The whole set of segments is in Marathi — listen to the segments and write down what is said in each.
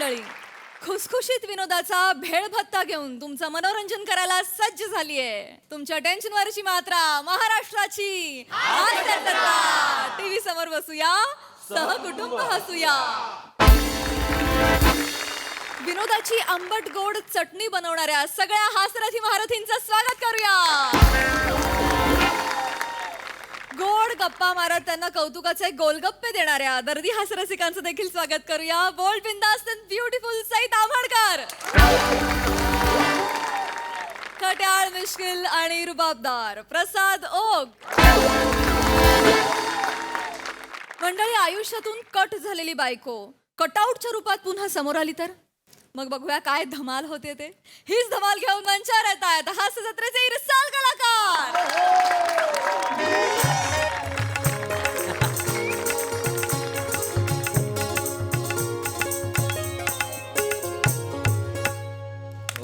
मंडळी, खुसखुशीत विनोदाचा भेळ भत्ता घेऊन तुमचं मनोरंजन करायला सज्ज झालीये तुमच्या टेन्शनवरची मात्रा महाराष्ट्राची टीव्ही समोर बसूया, सहकुटुंब हसूया. विनोदाची आंबट गोड चटणी बनवणाऱ्या सगळ्या हास्यरथी महारथींचं स्वागत करूया. गोड गप्पा मारत त्यांना कौतुकाचे गोलगप्पे देणाऱ्या दर्दी हास्यरसिकांचं देखील स्वागत करूया. बोल्ड बिंदास अँड ब्युटिफुल सई ताम्हणकर, खट्याळ मिश्किल आणि रुबाबदार प्रसाद ओक. मंडळी, आयुष्यातून कट झालेली बायको कटआउटच्या रूपात पुन्हा समोर आली तर मग बघूया काय धमाल होते ते. हीच धमाल घेऊन मंचावर येत आहेत हास्य जत्रेचे इरसाल कलाकार.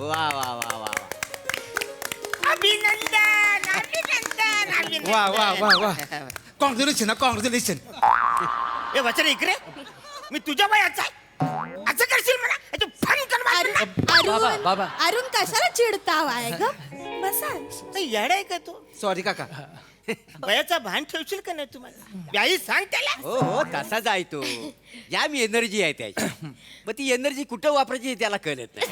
वा वा वा वा अभिनंदन अभिनंदन अभिनंदन. वा वा वा वा कॉंग्रॅच्युलेशन कॉंग्रॅच्युलेशन. ए वचन इकडे, मी तुझ्या वयाचा आहे असं करशील मला? तू फोन कर मला. बाबा अरुण कशाला चिडताव आहे ग? बसा. येड आहे का तू? सॉरी काका. वयाचा भान ठेवशील का नाही तुम्हाला? याही सांग त्याला. हो हो तसाच आहे तो. या मी एनर्जी आहे त्याची, मग ती एनर्जी कुठं वापरायची हे त्याला कळत नाही.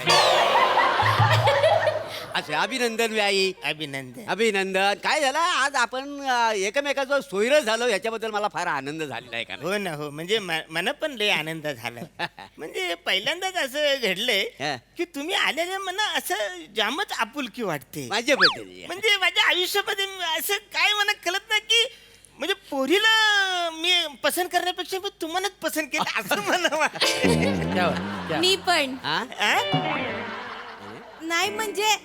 अच्छा, अभिनंदन व्याई, अभिनंदन. अभिनंदन. काय झालं आज आपण एकमेकाचं सोयरं झालो याच्याबद्दल मला फार आनंद झालेला आहे. का हो ना, हो. म्हणजे मला पण लय आनंद झाला. म्हणजे पहिल्यांदाच असं घडलंय हा. की तुम्ही आलेल्या मला असं जामच आपुलकी वाटते. माझ्याबद्दल म्हणजे माझ्या आयुष्यामध्ये असं काय मला कळत नाही की म्हणजे पोरीला मी पसंत करण्यापेक्षा मी तुम्हालाच पसंत केलं असं मला वाटतं. मी पण हा? नाही, म्हणजे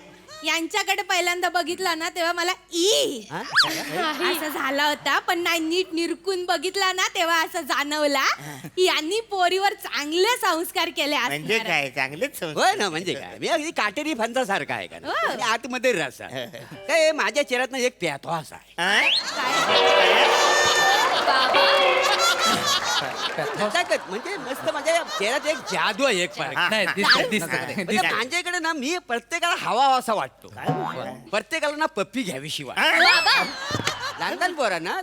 यांच्याकडे पहिल्यांदा बघितला ना तेव्हा मला हा? असं झाला होता, पण नाही नीट निरकून बघितला ना तेव्हा असं जाणवला की यांनी पोरीवर चांगले संस्कार केले म्हणजे असणार. काय चांगलेच संस्कार. होय ना, म्हणजे काय मी अगदी काटेरी फंदासारखा आहे का ना? हो. आणि आतमध्ये रस आहे. काय माझ्या चेहऱ्यात एक प्याथवास आहे. म्हणजे मस्त माझ्या चेहऱ्यात एक जादू आहे, एक फरक. नाही म्हणजे माझ्याकडे ना मी प्रत्येकाला हवा असा वाटतो. प्रत्येकाला ना पप्पी घ्यावीशी वाटतो. लहान पोरांना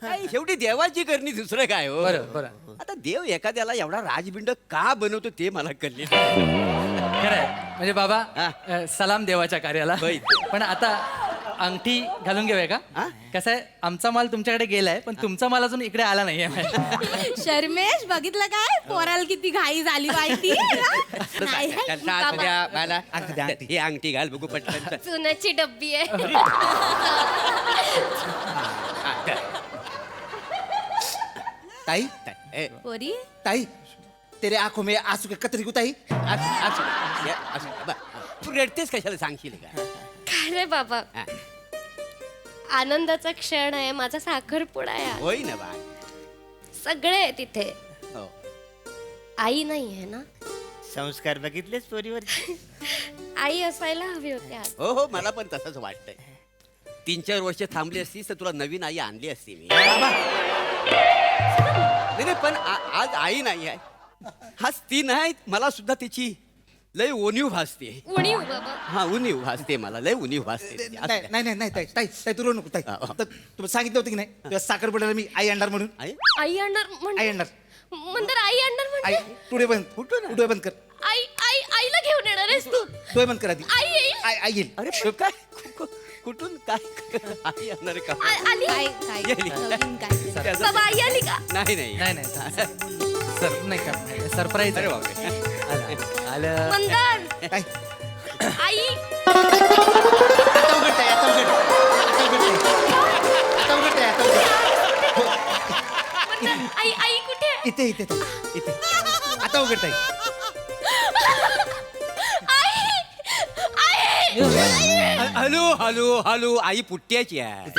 काय शेवटी देवाची करणी, दुसरं काय हो. बरं. आता देव एखाद्याला एवढा राजबिंड का बनवतो ते मला कळले. खरंय. म्हणजे बाबा हा. सलाम देवाच्या कार्याला. होय. पण आता अंगठी घालून घेऊया का? हा? कसं आहे, आमचा माल तुमच्याकडे गेलाय पण तुमचा माल अजून इकडे आला नाहीये. शर्मेश, बघितलं काय पोराला किती घाई झाली माहिती? नाही, ही अंगठी घाल बघू पटकन. चुनाची डब्बी आहे. ताई पोरी ताई तेरे आंखों में आंसू के कतरी को ताई. तू रडतेस कशाला सांगशील का? काय रे बाबा, हा. आनंदाचा क्षण आहे, माझा साखरपुडा आहे आज. होय ना बा. सगळे आहे तिथे. हो. आई नाही आहे ना? संस्कार बघितलेच पोरीवर. आई असायला हवी होती आज. हो हो, मला पण तसंच वाटतंय. 3-4 वर्ष थांबली असतीस तर तुला नवीन आई आणली असती मी. नाही, पण आज आई नाही आहे. हाच ती नाही, मला सुद्धा तिची लय उणीव भासते. उणीव बाबा. हा, उणीव भासते मला, लय उणीव भासते. नाही ताई ताई ताई तू रडू नको ताई. तर तुम्ही सांगितलं होतं की नाही तेव्हा साखरपुड्याला मी आई आणणार म्हणून. आई? आई आणणार आई म्हणजे आणणार. मंदर आई आणणार आई म्हणजे टुडे बंद डोळे बंद कर. आई आई आईला घेऊन येणार आहेस तू? डोळे बंद कर आधी. आई येईल? आई येईल. अरे काय कुठून काय आई आणणार का? आली? काय काय नवीन काय? बाबा आई आली का? नाही नाही सर नाही का सरप्राईज. अरे बापरे. आलं. मंदर ताई आई. आता उघडताय आता उघडताय. मंदर आई आई कुठे आहे? इथे आता उघडताय. हॅलो हॅलो हॅलो आई पुट्ट्याची आहे.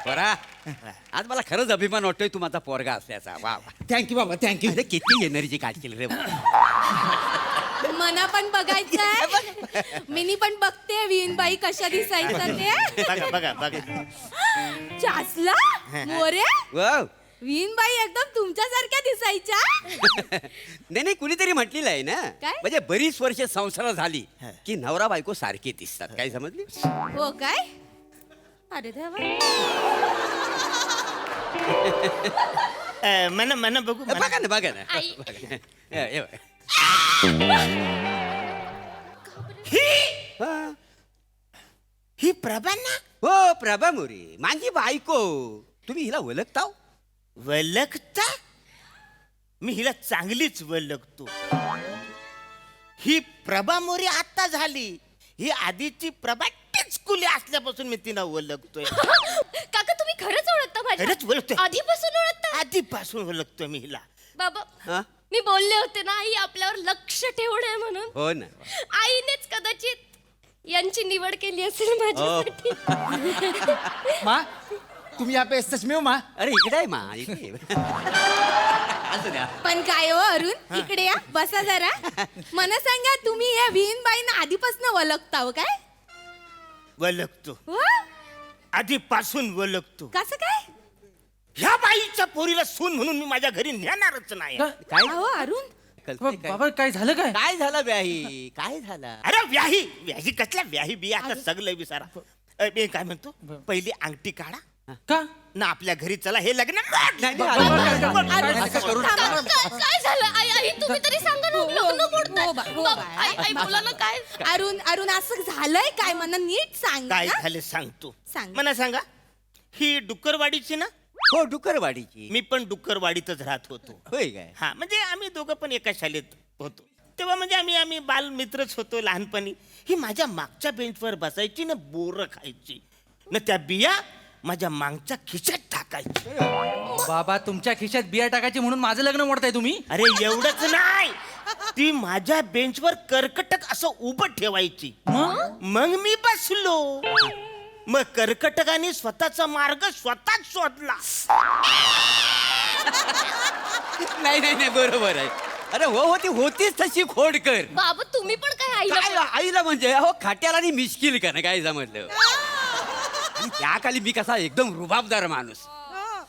बरा, आज मला खरंच अभिमान वाटतोय तू माझा पोरगा असल्याचा. वा वा. थँक्यू बाबा थँक्यू. अरे किती एनर्जी काढशील रे बाबा. मना पण बघायचंय मिनी पण बघते विनबाई कशा दिसायचं ते बघा बघा बघा चासला मोरे वाव. विनबाई एकदम तुमच्यासारख्या दिसायच्या नाही कुणीतरी म्हटलेलं आहे ना काय? म्हणजे बरीच वर्ष संसार झाली की नवरा बायको सारखे दिसतात काय समजली हो काय अरे देवा मना मना बघू मना. बघा ना बघा ना आई. बघा. हे बघा. हा. ही प्रभा ना हो प्रभा मोरे माझी बायको तुम्ही हिला ओळखता हो? वलगता मी हिला चांगलीच वलगतो ही प्रभा मोरे आता झाली ही आधीची प्रभा टिचकुली असल्यापासून मी तिला ओळखतोय काका तुम्ही खरंच ओळखता खरंच ओळखतोय. माझ्या आधीपासून ओळखता आधीपासून ओळखतोय मी हिला बाबा हा? मी बोलले होते ना आई आपल्यावर लक्ष ठेवणं म्हणून हो ना आईनेच कदाचित यांची निवड केली असेल माझ्यासाठी मा तुम्ही यहाँ पे सच में हो मा अरे इकडे आहे मा इकडे ये. असं द्या पण काय हो अरुण इकडे या बसा जरा मला सांगा तुम्ही या विनबाईंना आधीपासून ओळखता हो काय ओळखतो हो? आधीपासून ओळखतो कसं काय ह्या बाईच्या पोरीला सून म्हणून मी माझ्या घरी नेणारच नाही काय अहो अरुण कल्पना काय? बाबा काय झालं काय काय झालं व्याही काय झालं अरे व्याही व्याही कसल्या व्याही बिया आता सगळं विचारा मी काय म्हणतो पहिली अंगठी काढा का ना आपल्या घरी चला हे लग्न नाही, नाही, अरुण, असं करू थांबा. काय झालं आई आई तुम्ही तरी सांगा ना लग्न मोडताय. हो बा, हो बाबा, बा. आई आई बोला ना काय अरुण अरुण असं झालंय काय मला नीट सांग काय ना. झालं सांगतो सांग. मला सांगा ही डुक्करवाडीची ना हो डुकरवाडीची मी पण डुक्करवाडीतच राहत होतो होय काय हा म्हणजे आम्ही दोघं पण एका शाळेत होतो तेव्हा म्हणजे आम्ही बालमित्रच होतो लहानपणी ही माझ्या मागच्या बेंचवर बसायची ना बोरं खायची ना त्या बिया माझ्या मागच्या खिशात टाकायची बाबा तुमच्या खिशात बिया टाकायची म्हणून माझं लग्न मोडताय तुम्ही अरे एवढंच नाही ती माझ्या बेंचवर कर्कटक असं उभं ठेवायची मग मी बसलो मग कर्कटकाने स्वतःचा मार्ग स्वतःच शोधला नाही बरोबर आहे अरे हो ती होतीच तशी खोडकर बाबा तुम्ही पण काय आईला काय आईला म्हणजे हो खाट्याला आणि मिश्किल का ना काय समजलं आणि त्याखाली मी कसा एकदम रुबाबदार माणूस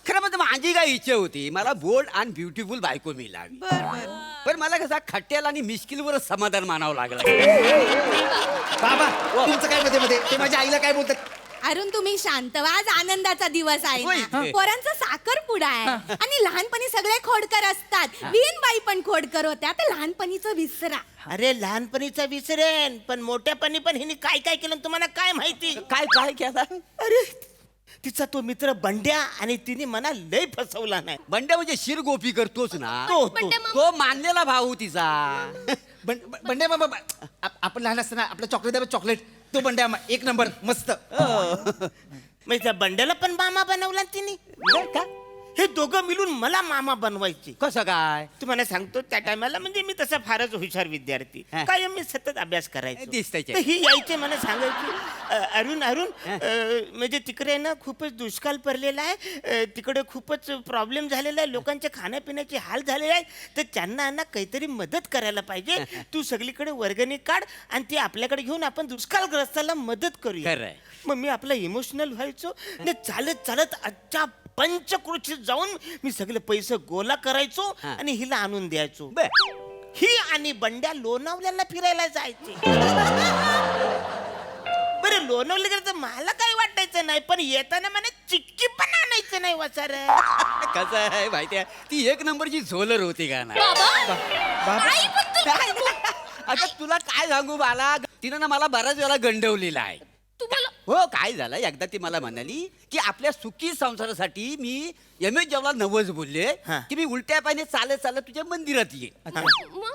खरं म्हणजे माझी काय इच्छा होती मला बोल्ड आणि ब्युटिफुल बायको मिळावी पण मला कसा खट्ट्याला आणि मिश्किलवरच समाधान मानावं लागलं बाबा तुमचं काय मध्ये मध्ये ते माझ्या आईला काय बोलतात अरुण तुम्ही शांत व्हा आज आनंदाचा दिवस आहे होय. ना. पोरांचा साखरपुडा आहे आणि लहानपणी सगळे खोडकर असतात विनबाई पण खोडकर होत्या तर लहानपणीचं विसरा अरे लहानपणीचा विसरेन पण मोठ्यापणी पण हिने काय काय केलं तुम्हाला काय माहिती काय काय केलं अरे तिचा तो मित्र बंड्या आणि तिने मला लय फसवला नाही बंड्या म्हणजे शिरगोपी करतोच ना तो तो मानलेला भाऊ तिचा बंड्या बाबा आपण लहान असताना आपलं चॉकलेट तो बंड्या एक नंबर मस्त मग त्या बंड्याला पण मामा बनवला तिने का हे दोघं मिळून मला मामा बनवायचे कसं काय तुम्हाला सांगतो त्या टायमाला म्हणजे मी तसा फारच हुशार विद्यार्थी हा. कायम मी सतत अभ्यास करायचो दिसतंय. तर ही यायचे मला सांगायची अरुण म्हणजे तिकडे ना खूपच दुष्काळ पडलेला आहे तिकडे खूपच प्रॉब्लेम झालेला आहे लोकांच्या खाण्यापिण्याचे हाल झालेले आहेत तर त्यांना ना काहीतरी मदत करायला पाहिजे तू सगळीकडे वर्गणी काढ आणि ती आपल्याकडे घेऊन आपण दुष्काळग्रस्ताला मदत करूया खरंय. मग मी आपला इमोशनल व्हायचो आणि चालत चालत आजच्या पंचकृषीत जाऊन मी सगळे पैसे गोळा करायचो हा. आणि हिला आणून द्यायचो बर ही आणि बंड्या लोणावल्याला फिरायला जायचे बरं लोणावले गेलं तर मला काही वाटायचं नाही पण येताना मला चिक्की पण आणायचं नाही वाचार कसं आहे माहितीये ती एक नंबरची झोलर होती का ना आई पण आता तुला काय सांगू बाला तिनं ना मला बऱ्याच वेळा गंडवलेला आहे तुम्हाला हो काय झालं एकदा ती मला म्हणाली की आपल्या सुखी संसारासाठी मी एम.एस. जवला नवस बोलले हा. की मी उलट्या पायाने चालत चालत तुझ्या मंदिरात ये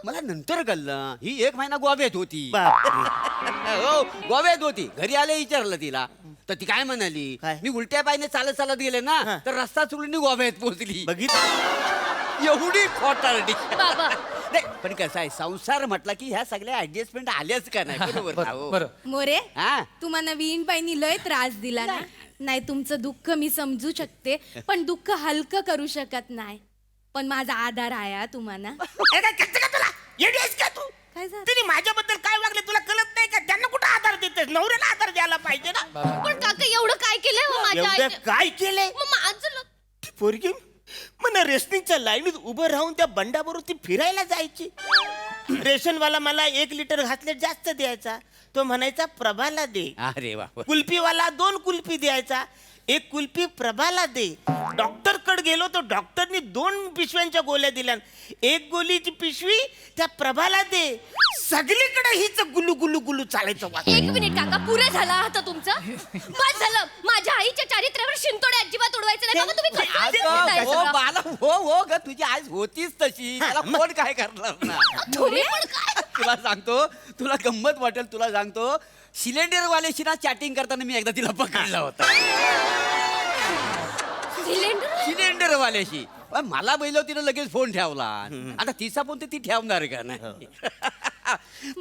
मला नंतर कळलं ही एक महिना गोव्यात होती हो गोव्यात होती घरी आले विचारलं तिला तर ती काय म्हणाली काय? मी उलट्या पायाने चालत चालत गेले ना हा. तर रस्ता सोडून गोव्यात पोहोचली बघितलं एवढी खोटारडी बाबा नाही पण कसं आहे संसार म्हटला की ह्या सगळ्या ऍडजस्टमेंट आल्याच का नाही बरोबर ना, हो? बरं मोरे हा तुम्हाला विनबाईंनी लय त्रास दिला ना नाही तुमचं दुःख मी समजू शकते पण दुःख हलकं करू शकत नाही पण माझा आधार आहे हा तुम्हाला अरे काय कळतं का तुला येडी आहेस का तू काय झालं? तिने माझ्याबद्दल काय वागले तुला कळत नाही का? त्यांना कुठं आधार देतेस? नवऱ्याला आधार द्यायला पाहिजे ना. पण काका एवढं काय केलंय हो माझ्या एवढं आईने? काय केलंय? मग माझं ती पोरगी मला रेशनिंगच्या लाईनीत उभं राहून त्या बंडाबरोबर ती फिरायला जायची. रेशनवाला मला 1 लिटर घातले जास्त द्यायचा. तो म्हणायचा प्रभाला दे. अरे वा वा. कुल्फीवाला 2 कुल्फी द्यायचा. 1 कुल्फी प्रभाला दे. डॉक्टर कडे गेलो तर डॉक्टरनी 2 पिशव्यांच्या गोळ्या दिल्या. 1 गोळीची पिशवी त्या प्रभाला दे. सगळीकडे हीच गुलू गुलू गुलू चालायचं वाटतं. 1 मिनिट काका, पुरे झाला आता तुमचं. बस झालं. माझ्या आईच्या चारित्र्यावर शिंतोडे अजिबात उडवायचं नाही. बाबा तुम्ही कसं बोलताय हो सगळं? बाला हो ग तुझी आज होतीच तशी त्याला कोण काय करणार ना. तुम्ही पण काय? तुला सांगतो, तुला गंमत वाटेल, तुला सांगतो, सिलेंडर वाल्याशी ना चॅटिंग करताना मी एकदा तिला पकडला होता. सिलेंडर वाल्याशी मला बैल तिनं लगेच फोन ठेवला. आता तिचा फोन तर ती ठेवणार का नाही.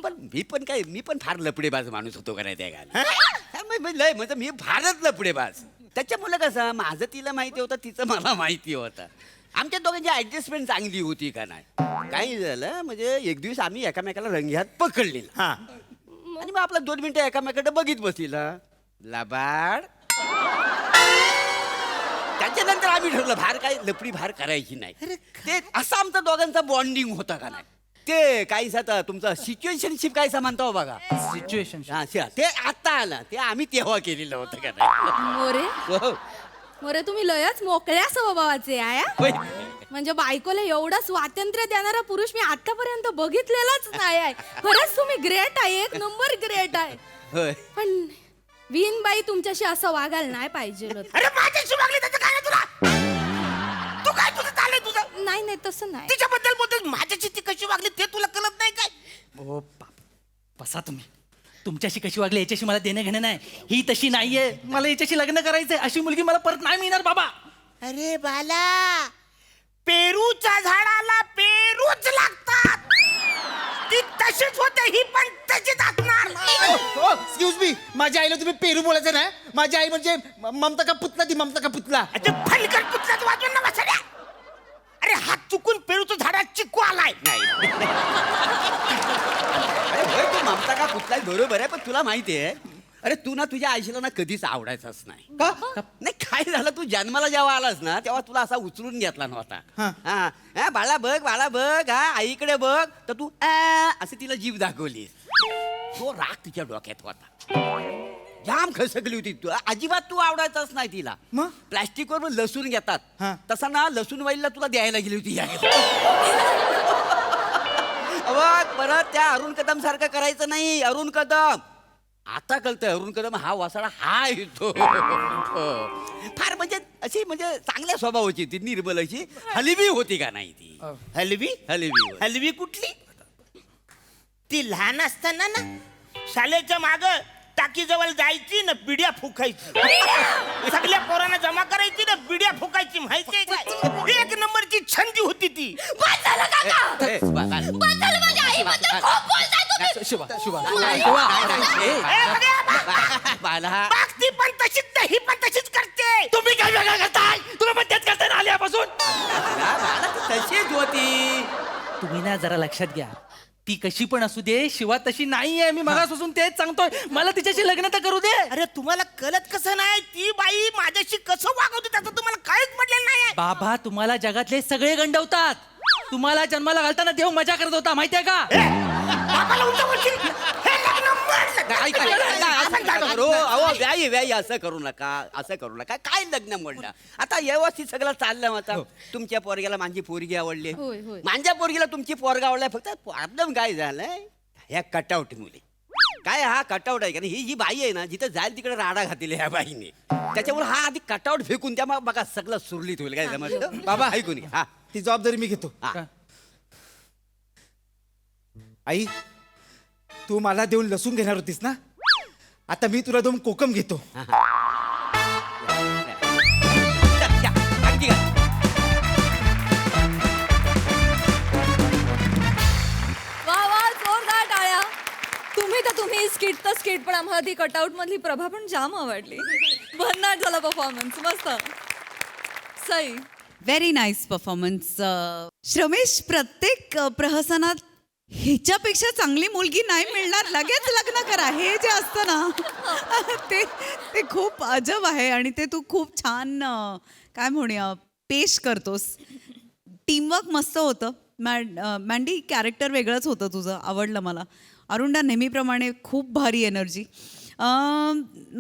पण मी पण फार लपडेबाज माणूस होतो का नाही त्या गाणी. लय म्हणजे मी फारच लपडेबाज. त्याच्यामुळे कसं माझं तिला माहिती होतं, तिचं मला माहिती होतं. आमच्या दोघांची ऍडजस्टमेंट चांगली होती का नाही. काय झालं म्हणजे एक दिवस आम्ही एकामेकाला रंग्यात पकडलेला. हा आणि मग आपला 2 मिनिटं एकामेकडे बघित बसलेला लबाड. त्याच्यानंतर आम्ही ठरवलं बाहेर काय लपडी बाहेर करायची नाही. ते असं आमचा दोघांचा बॉन्डिंग होता का नाही. ते काहीच आता तुमचं सिच्युएशनशिप काय म्हणतो बघा. सिच्युएशन ते आता आलं ते आम्ही तेव्हा केलेलं होतं का नाही. मोरे हो. मोरे तुम्ही लयच मोकळ्या स्वभावाचे आहे हा? होय. म्हणजे बायकोला एवढं स्वातंत्र्य देणारा पुरुष मी आतापर्यंत बघितलेलाच नाही आहे. खरंच तुम्ही ग्रेट आहे, 1 नंबर ग्रेट आहे. होय. पण विनबाई तुमच्याशी असं वागायला नाही पाहिजे होतं. अरे माझ्याशी वागली त्याचं काय नाही तुला? तू काय तुझं चाललंय तुझं? नाही नाही तसं नाही. तिच्याबद्दल बोलतोय, माझ्याशी ती कशी वागली ते तुला कळत नाही काय? हो बाप, बसा तुम्ही. तुमच्याशी कशी वागली याच्याशी मला देणं घेणं नाही. ही तशी नाहीये. मला याच्याशी लग्न करायचंय. अशी मुलगी मला परत नाही मिळणार बाबा. अरे बाला, पेरूच्या झाडाला पेरूच लागतात. ती तशीच होते, ही पण तशीच असणार. एक्सक्यूज मी, माझ्या आईला तुम्ही पेरू बोलायचं ना. माझी आई म्हणजे ममता का पुतला, ती ममता का पुतला. अरे फलकट पुतलाच वाजून ना बसड्या. अरे हात चुकून पेरूच्या झाडात चिक्कू आलाय. नाही. अरे होय, तू ममता का पुतला बरोबर आहे, पण तुला माहिती आहे अरे तू ना तुझ्या आईशीला ना कधीच आवडायचंच नाही. का? नाही काय झालं, तू जन्माला जेव्हा आलास ना तेव्हा तुला असा उचलून घेतला नव्हता. हा. हा हा, बाळा बघ हा आईकडे बघ, तर तू असं तिला जीव दाखवलीस. तो राग तिच्या डोक्यात होता. जाम खसकली होती तू. अजिबात तू आवडायचाच नाही तिला. मग? प्लॅस्टिकवर लसूण घेतात हा. तसा ना लसूण वाईला तुला द्यायला गेली होती. बघ परत त्या अरुण कदम सारखं करायचं नाही. अरुण कदम आता कळतंय, अरुण कदम हा वासाडा हा येतो. फार म्हणजे अशी म्हणजे चांगल्या स्वभावाची ती, निर्मल अशी हलवी होती का नाही ती. हलवी हलवी हलवी कुठली? ती लहान असताना ना शाळेच्या माग टाकीजवळ जायची ना, बिड्या फुकायची. सगळ्या पोरांना जमा करायची ना, बिड्या फुकायची. माहितीये काय? 1 नंबरची छंदी होती ती. बस झालं काका. ए, बा- बस झालं. माझ्या आईबद्दल खूप बोलताय तुम्ही. शिवा शिवा ए, बघा, बाला बघ, ती पण तशीच नाही, ही पण तशीच करते. तुम्ही काय वेगळं करताय? तुम्ही पण तेच करताय ना आल्यापासून. बाला ती तशीच होती. तुम्ही ना जरा लक्षात घ्या, ती कशी पण असू दे, शिवा तशी नाहीये. मी मगापासून तेच सांगतोय, मला तिच्याशी लग्न तर करू दे. अरे तुम्हाला कळत कसं नाही? ती बाई माझ्याशी कसं वागवते त्याचं तुम्हाला काहीच पडलेलं नाही. बाबा तुम्हाला जगातले सगळे गंडवतात. तुम्हाला जन्माला घालताना देव मजा करत होता माहितीये का? बाबाला उलटं बोलशील? हे लग्न मोडलं. असं करू अहो व्याई असं करू नका. काय लग्न म्हणलं आता व्यवस्थित सगळं चाललं. आता तुमच्या पोरग्याला माझी पोरगी आवडली, होय, होय. माझ्या पोरगीला तुमची पोरगा आवडलाय. फक्त प्रॉब्लेम काय झालाय ह्या कटआउट मुली. काय हा कटआउट आहे का नाही, ही जी बाई आहे ना जिथं जाईल तिकडे राडा घातलेला ह्या बाईने. त्याच्यामुळे हा आधी कटआउट फेकून त्या मग बघा सगळं सुरलीत होईल. काय समजलं बाबा? ऐकून घ्या. हा ती जबाबदारी मी घेतो. हा. आई, तू मला देऊन लसूण घेणार होतीस ना, आता मी तुला देऊन कोकम घेतो. या, अगदी घाल. वा जोरदार टाळ्या. तुम्ही स्किट पण आम्हाला ती कटआउट मधली प्रभा पण जाम आवडली. भन्नाट झाला परफॉर्मन्स, मस्त. Sai very nice performance. Shramesh, प्रत्येक प्रहसनात ह्याच्यापेक्षा चांगली मुलगी नाही मिळणार, लगेच लग्न करा, हे जे असतं ना ते खूप अजब आहे. आणि ते तू खूप छान काय म्हणूया पेश करतोस. टीमवर्क मस्त होतं. मँडी कॅरेक्टर वेगळंच होतं तुझं, आवडलं मला. अरुणदा नेहमीप्रमाणे खूप भारी एनर्जी.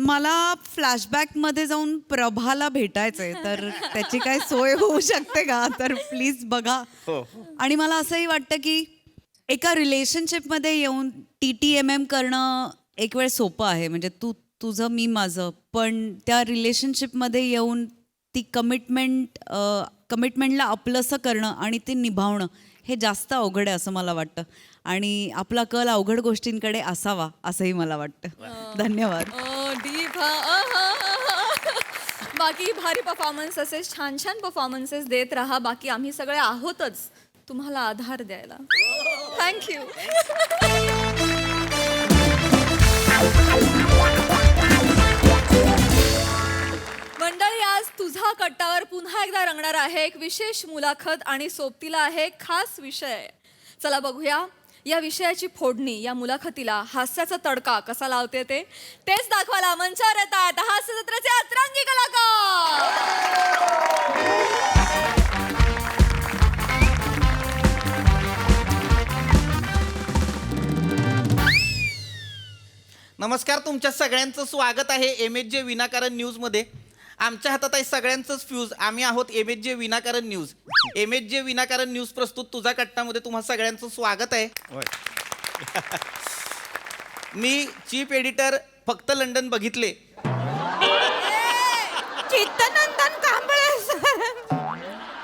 मला फ्लॅशबॅकमध्ये जाऊन प्रभाला भेटायचं आहे, तर त्याची काय सोय होऊ शकते का? तर प्लीज बघा. आणि मला असंही वाटतं की एका रिलेशनशिपमध्ये येऊन TTMM करणं एक वेळ सोपं आहे, म्हणजे तू तुझं मी माझं, पण त्या रिलेशनशिपमध्ये येऊन ती कमिटमेंटला आपलंसं करणं आणि ते निभावणं हे जास्त अवघड आहे असं मला वाटतं. आणि आपला कल अवघड गोष्टींकडे असावा असंही मला वाटतं. धन्यवाद. डीप. बाकी भारी परफॉर्मन्स असेच छान छान परफॉर्मन्सेस देत राहा. बाकी आम्ही सगळे आहोतच तुम्हाला आधार द्यायला. थँक्यू. मंडळी, आज तुझा कट्टावर पुन्हा एकदा रंगणार आहे एक विशेष मुलाखत आणि सोबतीला आहे खास विषय. चला बघूया या विषयाची फोडणी, या मुलाखतीला हास्याचा तडका कसा लावते तेच दाखवायला मंचावर येत आहेत हास्य जत्रेचे अतरंगी नमस्कार, तुमच्या सगळ्यांचं स्वागत आहे MHJ विनाकारण न्यूजमध्ये. आमच्या हातात आहे सगळ्यांचंच फ्यूज. आम्ही आहोत MHJ विनाकारण न्यूज. MHJ विनाकारण न्यूज प्रस्तुत तुझा कट्टामध्ये तुम्हा सगळ्यांचं स्वागत आहे. मी चीफ एडिटर फक्त लंडन बघितले. चित्तनंदन कांबळे सर.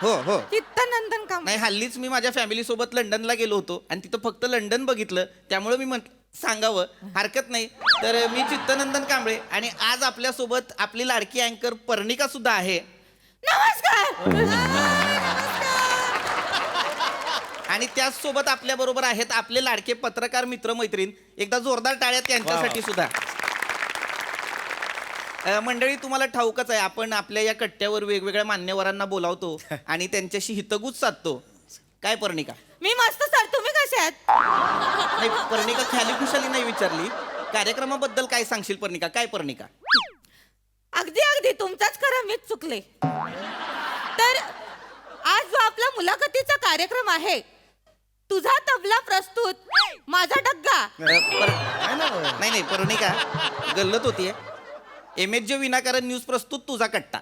हो चित्तनंदन कांबळे. नाही, हल्लीच मी माझ्या फॅमिली सोबत लंडनला गेलो होतो आणि तिथं फक्त लंडन बघितलं, त्यामुळे मी सांगावं हरकत नाही. तर मी चित्तनंदन कांबळे आणि आज आपल्यासोबत आपली लाडकी अँकर पर्णिका सुद्धा आहे. नमस्कार. आणि त्याचसोबत आपल्या बरोबर आहेत आपले लाडके पत्रकार मित्र मैत्रीण. एकदा जोरदार टाळ्या त्यांच्यासाठी सुद्धा. मंडळी, तुम्हाला ठाऊकच आहे, आपण आपल्या या कट्ट्यावर वेगवेगळ्या मान्यवरांना बोलावतो आणि त्यांच्याशी हितगुज साधतो. काय पर्णिका? मी मस्त सर, तुम्ही कसे आहात? नाही, पर्णिका ख्याली खुशाली नाही विचारली. कार्यक्रमाबद्दल काय सांगशील पर्णिका? काय पर्णिका? अगदी तुमचाच खरं, मीच चुकले. तर आज जो आपला मुलाखतीचा कार्यक्रम आहे, तुझा तबला प्रस्तुत, माझा डग्गा. नाही पर्णिका, गल्लत होतीये. MHJ विनाकारण न्यूज प्रस्तुत तुझा कट्टा.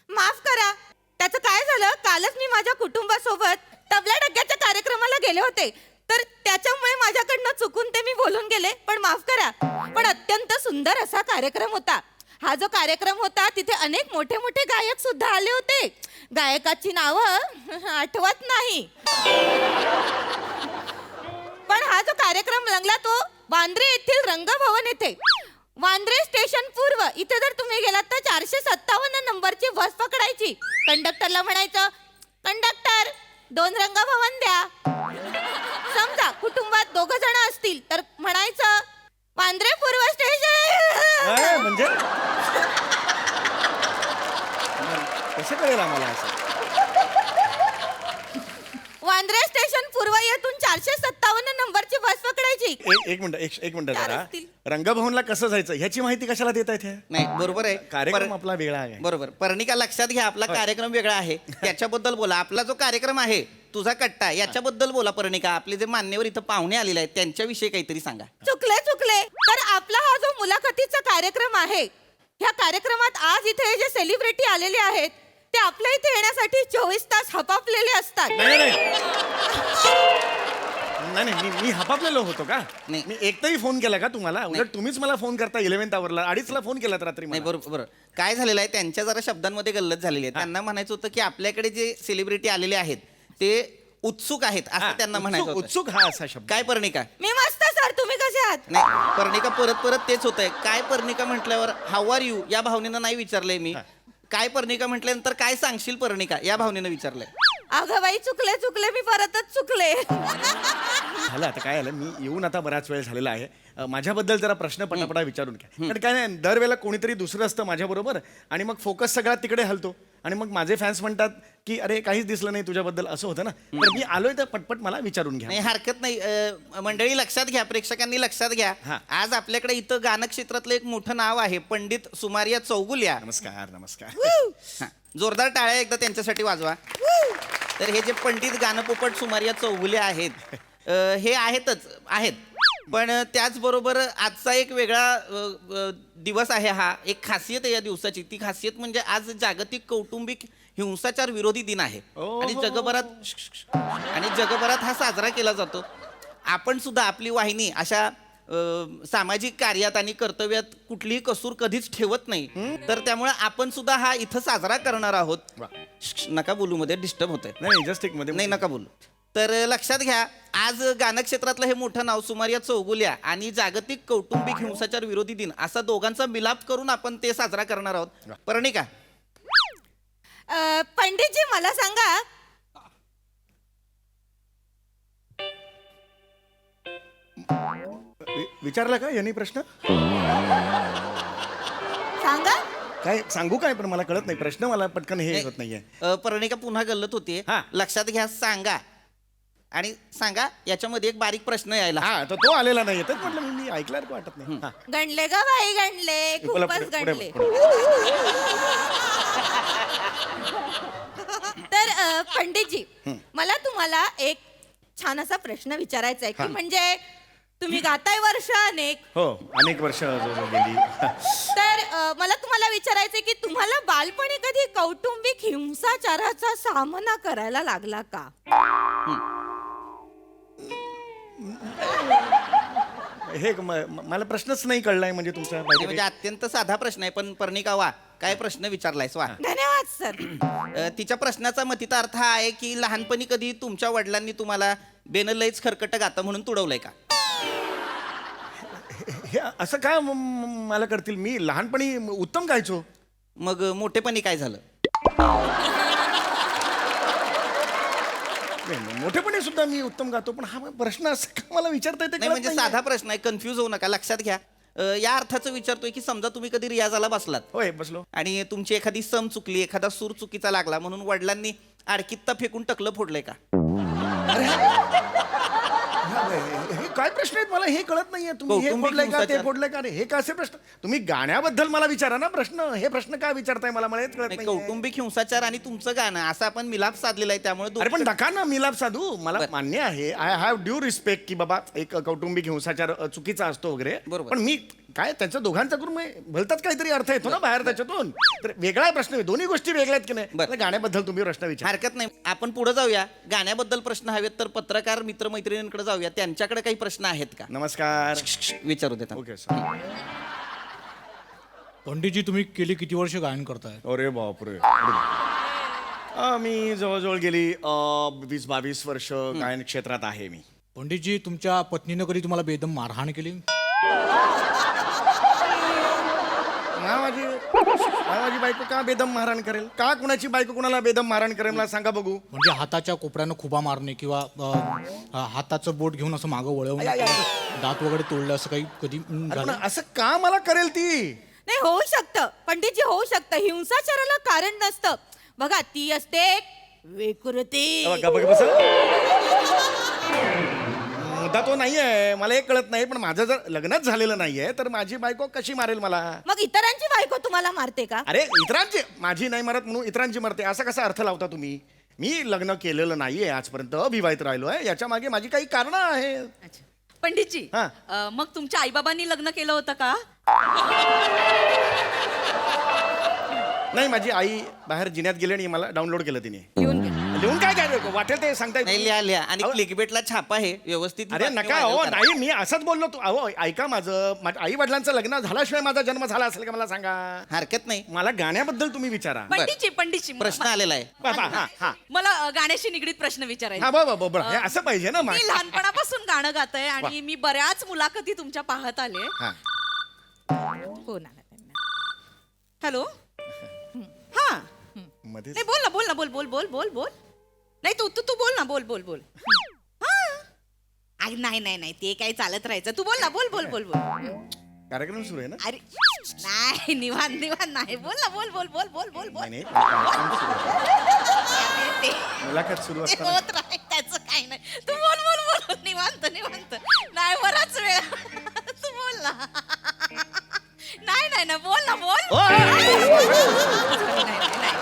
माफ करा, त्याचं काय झालं, कालच मी माझ्या कुटुंबासोबत तबला डग्ग्याच्या कार्यक्रमाला गेले होते, तर त्याच्यामुळे माझ्याकडनं चुकून ते मी बोलून गेले. पण माफ करा, पण अत्यंत सुंदर असा कार्यक्रम होता. हा जो कार्यक्रम होता तिथे अनेक मोठे मोठे गायक सुद्धा आले होते. गायकाची नावं आठवत नाही, पण हा जो कार्यक्रम रंगला तो वांद्रे येथील रंगभवन येथे. वांद्रे स्टेशन पूर्व इथे जर तुम्ही गेलात तर 457 नंबरची बस पकडायची. कंडक्टरला म्हणायचं, कंडक्टर 2 रंगभवन द्या. समजा कुटुंबात 2 जण असतील तर म्हणायचं, वांद्रे पूर्व स्टेशन. म्हणजे कसं कळेल आम्हाला असं? वांद्रे स्टेशन पूर्व येथून 457 नंबरची बस पकडायची. एक मिनिट जरा, रंगभवनला कसं जायचं ह्याची माहिती कशाला देत आहेत? नाही, बरोबर आहे. कार्यक्रम आपला वेगळा आहे. बरोबर. पर्णिका, लक्षात घ्या, आपला कार्यक्रम वेगळा आहे, त्याच्याबद्दल बोला. आपला जो कार्यक्रम आहे तुझा कट्टा, याच्याबद्दल बोला. पर्णिका, आपले जे मान्यवर इथं पाहुणे आलेले आहेत त्यांच्याविषयी काहीतरी सांगा. चुकले. तर आपला हा जो मुलाखतीचा कार्यक्रम आहे, ह्या कार्यक्रमात आज इथे जे सेलिब्रिटी आलेले आहेत ते आपल्या इथे येण्यासाठी 24 तास हपापलेले असतात. नाही, मी हपापलेलो होतो का? नाही. मी एकतरी फोन केला का तुम्हाला? उलट तुम्हीच मला फोन करता 11th आवरला, 2:30ला फोन केलात रात्री. नाही, बरोबर. काय झालेलं आहे, त्यांच्या जरा शब्दांमध्ये गल्लत झालेली आहे. त्यांना म्हणायचं होतं की आपल्याकडे जे सेलिब्रिटी आलेले आहेत ते उत्सुक आहेत असं त्यांना म्हणायचं होतं. उत्सुक हा असा शब्द. काय पर्णिका? मी मस्त सर, तुम्ही कसे आहात? नाही पर्णिका, परत तेच होतंय. काय पर्णिका म्हटल्यावर हाऊ आर यू या भावनेनं नाही विचारलंय मी. काय पर्णिका म्हटल्यानंतर काय सांगशील पर्णिका या भावनेनं विचारलंय. अगं बाई, चुकले, मी परतच चुकले. झालं आता काय झालं, मी येऊन आता बराच वेळ झालेला आहे. माझ्याबद्दल जरा प्रश्न पटापटा विचारून घ्या. कारण काय नाही, दरवेळेला कोणीतरी दुसरं असतं माझ्याबरोबर आणि मग फोकस सगळा तिकडे हलतो. आणि मग माझे फॅन्स म्हणतात की अरे काहीच दिसलं नाही तुझ्याबद्दल, असं होतं ना. तर मी आलोय तर पटपट मला विचारून नाही घ्या. हरकत नाही. मंडळी लक्षात घ्या, प्रेक्षकांनी लक्षात घ्या. हा. आज आपल्याकडे इथं गाणं क्षेत्रातलं एक मोठं नाव आहे, पंडित सुमारिया चौगुल्या. नमस्कार नमस्कार. हा. जोरदार टाळ्या एकदा त्यांच्यासाठी वाजवा. तर हे जे पंडित गाणपोपट सुमारिया चौगुले आहेत, हे आहेत. पण त्याचबरोबर आजचा एक वेगळा दिवस आहे. हा एक खासियत आहे या दिवसाची. ती खासियत म्हणजे आज जागतिक कौटुंबिक हिंसाचार विरोधी दिन आहे. आणि जगभरात हा साजरा केला जातो. आपण सुद्धा आपली वाहिनी अशा सामाजिक कार्यात आणि कर्तव्यात कुठलीही कसूर कधीच ठेवत नाही. तर त्यामुळे आपण सुद्धा हा इथं साजरा करणार आहोत. नका बोलू, मध्ये डिस्टर्ब होतंय. नाही जस्ट एक मध्ये नाही नका बोलू. तर लक्षात घ्या, आज गाणं क्षेत्रातलं हे मोठं नाव सुमारिया चौगुल्या आणि जागतिक कौटुंबिक हिंसाचार विरोधी दिन असा दोघांचा मिलाप करून आपण ते साजरा करणार आहोत. पर्णिका, पंडितजी मला सांगा, विचारला का यांनी प्रश्न? सांगा. काय सांगू काय, पण मला कळत नाही प्रश्न, मला पटकन हे होत नाहीये. पर्णिका पुन्हा गल्लत होतीये. हा. लक्षात घ्या, सांगा आणि सांगा याच्यामध्ये एक बारीक प्रश्न यायला. हा तर तो आलेला नाही. तर म्हटलं मी ऐकल्यासारखं वाटत नाही. हा. गणले ग बाई गणले, पुढे- खूपच पुढे- गणले. पुढे- तर पंडितजी, मला तुम्हाला एक छान असा प्रश्न विचारायचा आहे की म्हणजे तुम्ही गाताय वर्ष अनेक, हो अनेक वर्ष गेली. तर मला तुम्हाला विचारायचंय की तुम्हाला बालपणी कधी कौटुंबिक हिंसाचाराचा सामना करायला लागला का? हे मला प्रश्नच नाही कळलाय म्हणजे तुमचा. म्हणजे अत्यंत साधा प्रश्न आहे, पण पर्णिका वा काय प्रश्न विचारलायस वा. धन्यवाद सर. तिच्या प्रश्नाचा मथिता अर्थ हा आहे की लहानपणी कधी तुमच्या वडिलांनी तुम्हाला बेनलईच खरकट गातं म्हणून तुडवलंय का? हे असं काय मला करतील? मी लहानपणी उत्तम गायचो. मग मोठेपणी काय झालं? मोठेपणी सुद्धा मी उत्तम गातो, पण हा प्रश्न असं का मला विचारता येते? नाही म्हणजे साधा प्रश्न आहे, कन्फ्यूज होऊ नका. लक्षात घ्या, या अर्थाचं विचारतोय की समजा तुम्ही कधी रियाजाला बसलात होय बसलो आणि तुमची एखादी सम चुकली, एखादा सूर चुकीचा लागला म्हणून वडिलांनी आडकित्ता फेकून टकलं फोडलंय का? हे काय प्रश्न आहेत मला हे कळत नाहीये. तुम्ही हे कौटुंबिक फोडलंय का, ते हिंसाचार. फोडलंय का? हे कसे प्रश्न? तुम्ही गाण्याबद्दल मला विचारा ना प्रश्न. हे प्रश्न काय विचारताय मला हेच कळत नाही. कौटुंबिक हिंसाचार आणि तुमचं गाणं असं आपण मिलाप साधलेला आहे, त्यामुळे अरे पण नका ना मिलाप साधू. मला बरं. मान्य आहे, आय हॅव ड्यू रिस्पेक्ट की बाबा एक कौटुंबिक हिंसाचार चुकीचा असतो वगैरे. बरोबर. पण मी काय त्यांच्या दोघांचा करून भलताच काहीतरी अर्थ येतो ना बाहेर त्याच्यातून. तर वेगळा प्रश्न आहे. दोन्ही गोष्टी वेगळ्या आहेत की नाही? बरं. मला गाण्याबद्दल तुम्ही प्रश्न विचार. हरकत नाही. आपण पुढे जाऊया. गाण्याबद्दल प्रश्न हवेत तर पत्रकार मित्रमैत्रिणींकडे जाऊया, त्यांच्याकडे काही प्रश्न आहेत का? नमस्कार. विचारू देता. Okay sir. पंडितजी, तुम्ही गेली किती वर्ष गायन करताय? अरे बापरे. मी जवळजवळ गेली 20-22 वर्ष गायन क्षेत्रात आहे मी. पंडितजी, तुमच्या पत्नीनं कधी तुम्हाला बेदम मारहाण केली? माझी बायको का बेदम मारहाण करेल? का कुणाची बायको कुणाला बेदम मारहाण करेल मला सांगा बघू. म्हणजे हाताच्या कोपऱ्यानं खुबा मारणे किंवा हाताचं बोट घेऊन असं मागं वळवून दात वगैरे तोडलं, असं काही कधी अरे पण झालं? असं का मला करेल ती? नाही, होऊ शकतं पंडितजी, होऊ शकतं. हिंसाचाराला कारण नसतं. बघा, ती असते विकृती. मुद्दा तो नाहीये. मला हे कळत नाही, पण माझं जर लग्नच झालेलं नाहीये तर माझी बायको कशी मारेल मला? मग इतरांची बायको तुम्हाला मारते का? अरे इतरांची, माझी नाही मरत म्हणून इतरांची मरते असा कसा अर्थ लावता तुम्ही? मी लग्न केलेलं नाहीये आजपर्यंत, अविवाहित राहिलोय. याच्या मागे माझी काही कारणं आहेत. पंडितजी, हा. मग तुमच्या आईबाबांनी लग्न केलं होतं का? नाही, माझी आई बाहेर जिन्यात गेली आणि मला डाउनलोड केलं तिने. लिहून घ्या. काय वाटेल ते सांगता येत नाही, नाही. लिहा आणि क्लिकबेटला छापा आहे व्यवस्थित. अरे बातमी नका व्हायरल हो. करा. नाही, मी असंच बोललो. तू अहो ऐका, माझ्या आई वडिलांचं लग्न झाल्याशिवाय माझा जन्म झाला असेल का मला सांगा? हरकत नाही. मला गाण्याबद्दल तुम्ही विचारा. पंडितजी, प्रश्न आलेला आहे. हा हा मला गाण्याशी निगडीत प्रश्न विचारायचे. हा बरोबर. हे असं पाहिजे ना. मी लहानपणापासून गाणं गातय आणि मी बऱ्याच मुलाखती तुमच्या पाहत आले. हा. हो ना. हॅलो. हा. मध्ये नाही, बोल ना. बोल. नाही, तू बोल ना. बोल. हा. नाही, ते काही चालत राहायचं. तू बोल ना. बोल. कार्यक्रम सुरू आहे ना अरे नाही निवांत निवांत नाही बोल ना बोल बोल बोल बोल बोल बोल नाही, कार्यक्रम सुरू आहे. अरे ते मुलाखत सुरू ते असताना होत राहील त्याचं काही नाही तू बोल बोल बोल निवांत निवांत नाही बराच वेळ तू बोल ना नाही नाही ना बोल ना बोल नाही, नाही, नाही.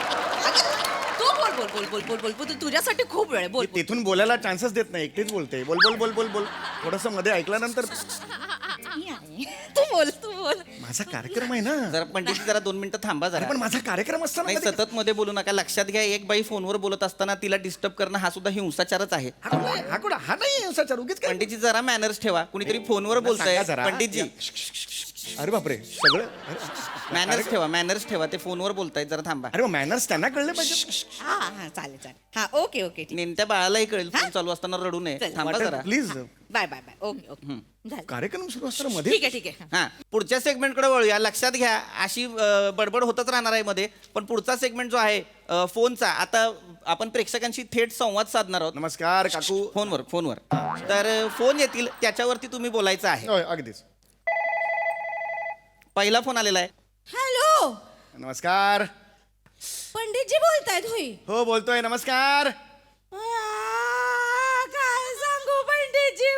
तू बोल बोल बोल बोल बोल बोल बोल तू तुझ्यासाठी खूप वेळ आहे. बोल बोल. तिथून बोलायला चान्सेस देत नाही, एकटीच बोलते. बोल बोल बोल बोल बोल थोडस मध्ये ऐकल्यानंतर तू बोल तू बोल माझा कार्यक्रम आहे ना. जरा पंडितजी जरा 2 मिनिटं थांबा अरे जरा पण माझा कार्यक्रम असताना नाही मध्ये- सतत मध्ये बोलू नका. लक्षात घ्या, एक बाई फोनवर बोलत असताना तिला डिस्टर्ब करणं हा सुद्धा हिंसाचारच आहे. हा नाही हिंसाचार, उगीच काय. पंडितजी जरा मॅनर्स ठेवा. कुणीतरी फोनवर बोलतंय. सांगा जरा. पंडितजी अरे बापरे सगळं मॅनर्स ठेवा. ते फोनवर बोलतायत, जरा थांबा. अरे मॅनर्स त्यांना कळले पाहिजे. हा हा चालेल चालेल हा ओके ओके ठीक नेमत्या बाळालाही कळेल फोन चालू असताना रडू नये. चल, थांबा जरा. Please bye bye bye okay okay झालं कार्यक्रम सुरू असताना मध्ये ठीक आहे ठीक आहे हा पुढच्या सेगमेंटकडे वळूया. लक्षात घ्या, अशी बडबड होतच राहणार आहे मध्ये. पण पुढचा सेगमेंट जो आहे फोनचा, आता आपण प्रेक्षकांशी थेट संवाद साधणार आहोत. नमस्कार काकू. फोनवर तर फोन येतील त्याच्यावरती तुम्ही बोलायचं आहे. होय, अगदीच. पहिला फोन आलेला आहे. हॅलो नमस्कार. पंडितजी बोलतायत होई हो बोलतोय. नमस्कार. काय सांगू पंडितजी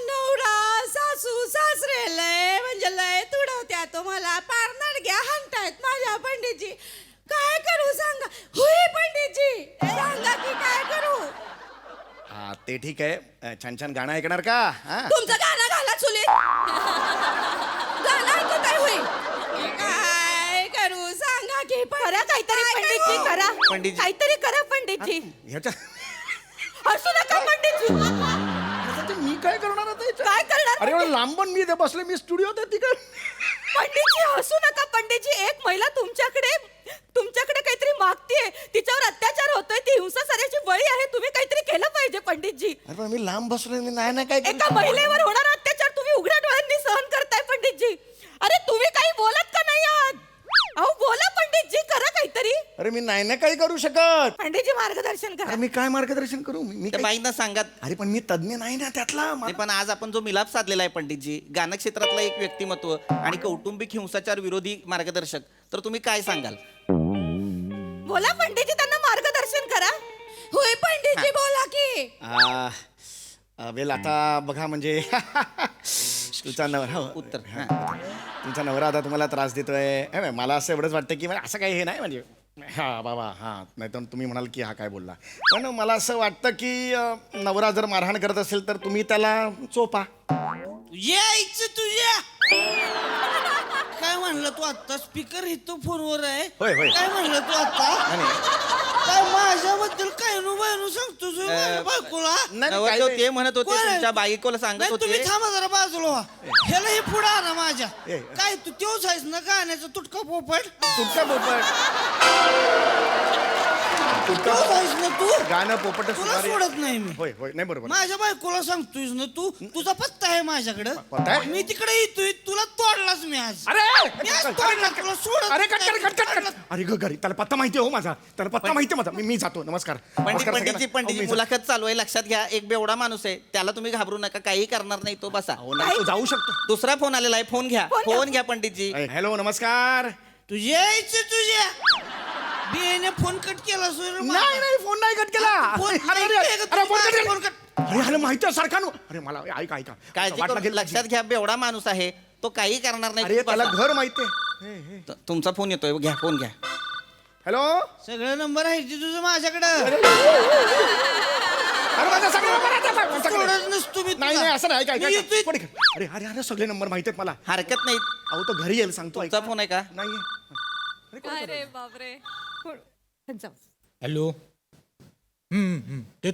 नवरा सासू सासरे लय म्हणजे लय तुडवत्या तो मला पार नडग्या हाणतायत माझ्या पंडितजी. काय करू सांगा. होय पंडितजी सांगा की काय करू. हा ते ठीक आहे. छान छान गाणं ऐकणार का? हा तुमचं गाणं घाला चुलीत गाणं ऐकू काय होईल. काय करू सांगा की करा काहीतरी पंडितजी करा पंडितजी. काहीतरी करा पंडितजी. ह्याच्या असू नका पंडितजी. ह्याच्यात मी काय करणार आता ह्याच्यात? काय करणार अरे एवढं लांबून मी इथे बसले, मी स्टुडिओत आहे तिकडे. पंडितजी हसू नका पंडितजी. एक महिला तुमच्याकडे काहीतरी मागतीये, तिच्यावर अत्याचार होतोय, ती हिंसाचाराची बळी आहे. तुम्ही काहीतरी केलं पाहिजे पंडितजी. अरे पण मी लांब बसलोय, मी नाही काय करू? एका महिलेवर होणारा अत्याचार तुम्ही उघड्या डोळ्यांनी सहन करताय पंडितजी. अरे तुम्ही काही बोलत का नाही आहात. अहो बोला पंडितजी करा काहीतरी. अरे मी नाही काही करू शकत. पंडितजी मार्गदर्शन करा. अरे मी काय मार्गदर्शन करू? मी त्या काय- बाईंना सांगा. अरे पण मी तज्ञ नाही ना त्यातला. नाही, पण आज आपण जो मिलाप साधलेला आहे पंडितजी, गाणं क्षेत्रातलं एक व्यक्तिमत्व आणि कौटुंबिक हिंसाचार विरोधी मार्गदर्शक, तर तुम्ही काय सांगाल? बोला पंडितजी त्यांना मार्गदर्शन करा. होय पंडितजी बोला की. वेल आता बघा म्हणजे तुमचा नवरा उत्तर. तुमचा नवरा आता तुम्हाला त्रास देतोय. मला असं एवढंच वाटतं की म्हणजे असं काही हे नाही म्हणजे हा बाबा हा नाही तर तुम्ही म्हणाल की हा काय बोलला. पण मला असं वाटतं की नवरा जर मारहाण करत असेल तर तुम्ही त्याला चोपा. यायचं तुझ्या काय म्हणलं तू आता. स्पीकर इथं फोनवर आहे. होय, होय. काय म्हणलं तू आता. काय माझ्याबद्दल काय बायनू सांगतो बायकोला. नवरदेव ते म्हणत होते कोण आहे? तुमच्या बायकोला सांगत नाही तुम्ही होते. थांबा जरा बाजूला व्हा. ह्याला हे पुढं आणा माझ्या. ए. काय तू तेवच आहेस ना गाण्याचा तुटका पोपट. तुटका पोपट तेवच आहेस ना तू. गाणं पोपट तुला सोडत नाही मी. होय होय नाही बरोबर. माझ्या बायकोला सांगतोयस ना तू. तुझा पत्ता आहे माझ्याकडे. पत्ता आहे? मी तिकडे येतोय. तुला तोडलाच मी आज. अरे मी आज तोडला तुला सोडत अरे कट नाही. Cut cut cut cut. अरे घरी त्याला पत्ता माहिती हो माझा. त्याला पत्ता माहिती आहे माझा. मी जातो. नमस्कार. नमस्कार पंडितजी सगळ्यांना. पंडितजी मुलाखत चालू आहे. लक्षात घ्या, एक बेवडा माणूस आहे, त्याला तुम्ही घाबरू नका. काही करणार नाही, तो बसा. हो, नाही, तो जाऊ शकतो. दुसरा फोन आलेला आहे. फोन घ्या. फोन घ्या पंडितजी. हॅलो नमस्कार. तुझ्या यायचं तुझ्या बियाने फोन कट केला सोय नाही नाही फोन नाही कट केला. फोन अरे, नाही अरे, केला. अरे, फोन कट केला. Phone cut. अरे अरे माहिती आहे सारखा नो. अरे मला ऐका ऐका काळजी वाटलं करू गेलं. लक्षात घ्या, बेवडा माणूस आहे, तो काही करणार नाही. अरे तुम्ही त्याला बसा. घर माहिती आहे. तुमचा फोन येतोय, घ्या फोन घ्या. हॅलो. सगळे नंबर आहे ते तुझं माझ्याकडं. अरे माझा सगळे नंबर आहेत आता. सगळे. सोडत नसतो मी नाही नाही असं नाही ऐका मी ऐका येतोय. पुढे घे. अरे अरे अरे सगळे नंबर माहिती आहेत मला. हरकत नाही. अहो तो घरी येईल सांगतो. तुमचा ऐका. फोन आहे का? नाही अरे बापरे. हॅलो. ते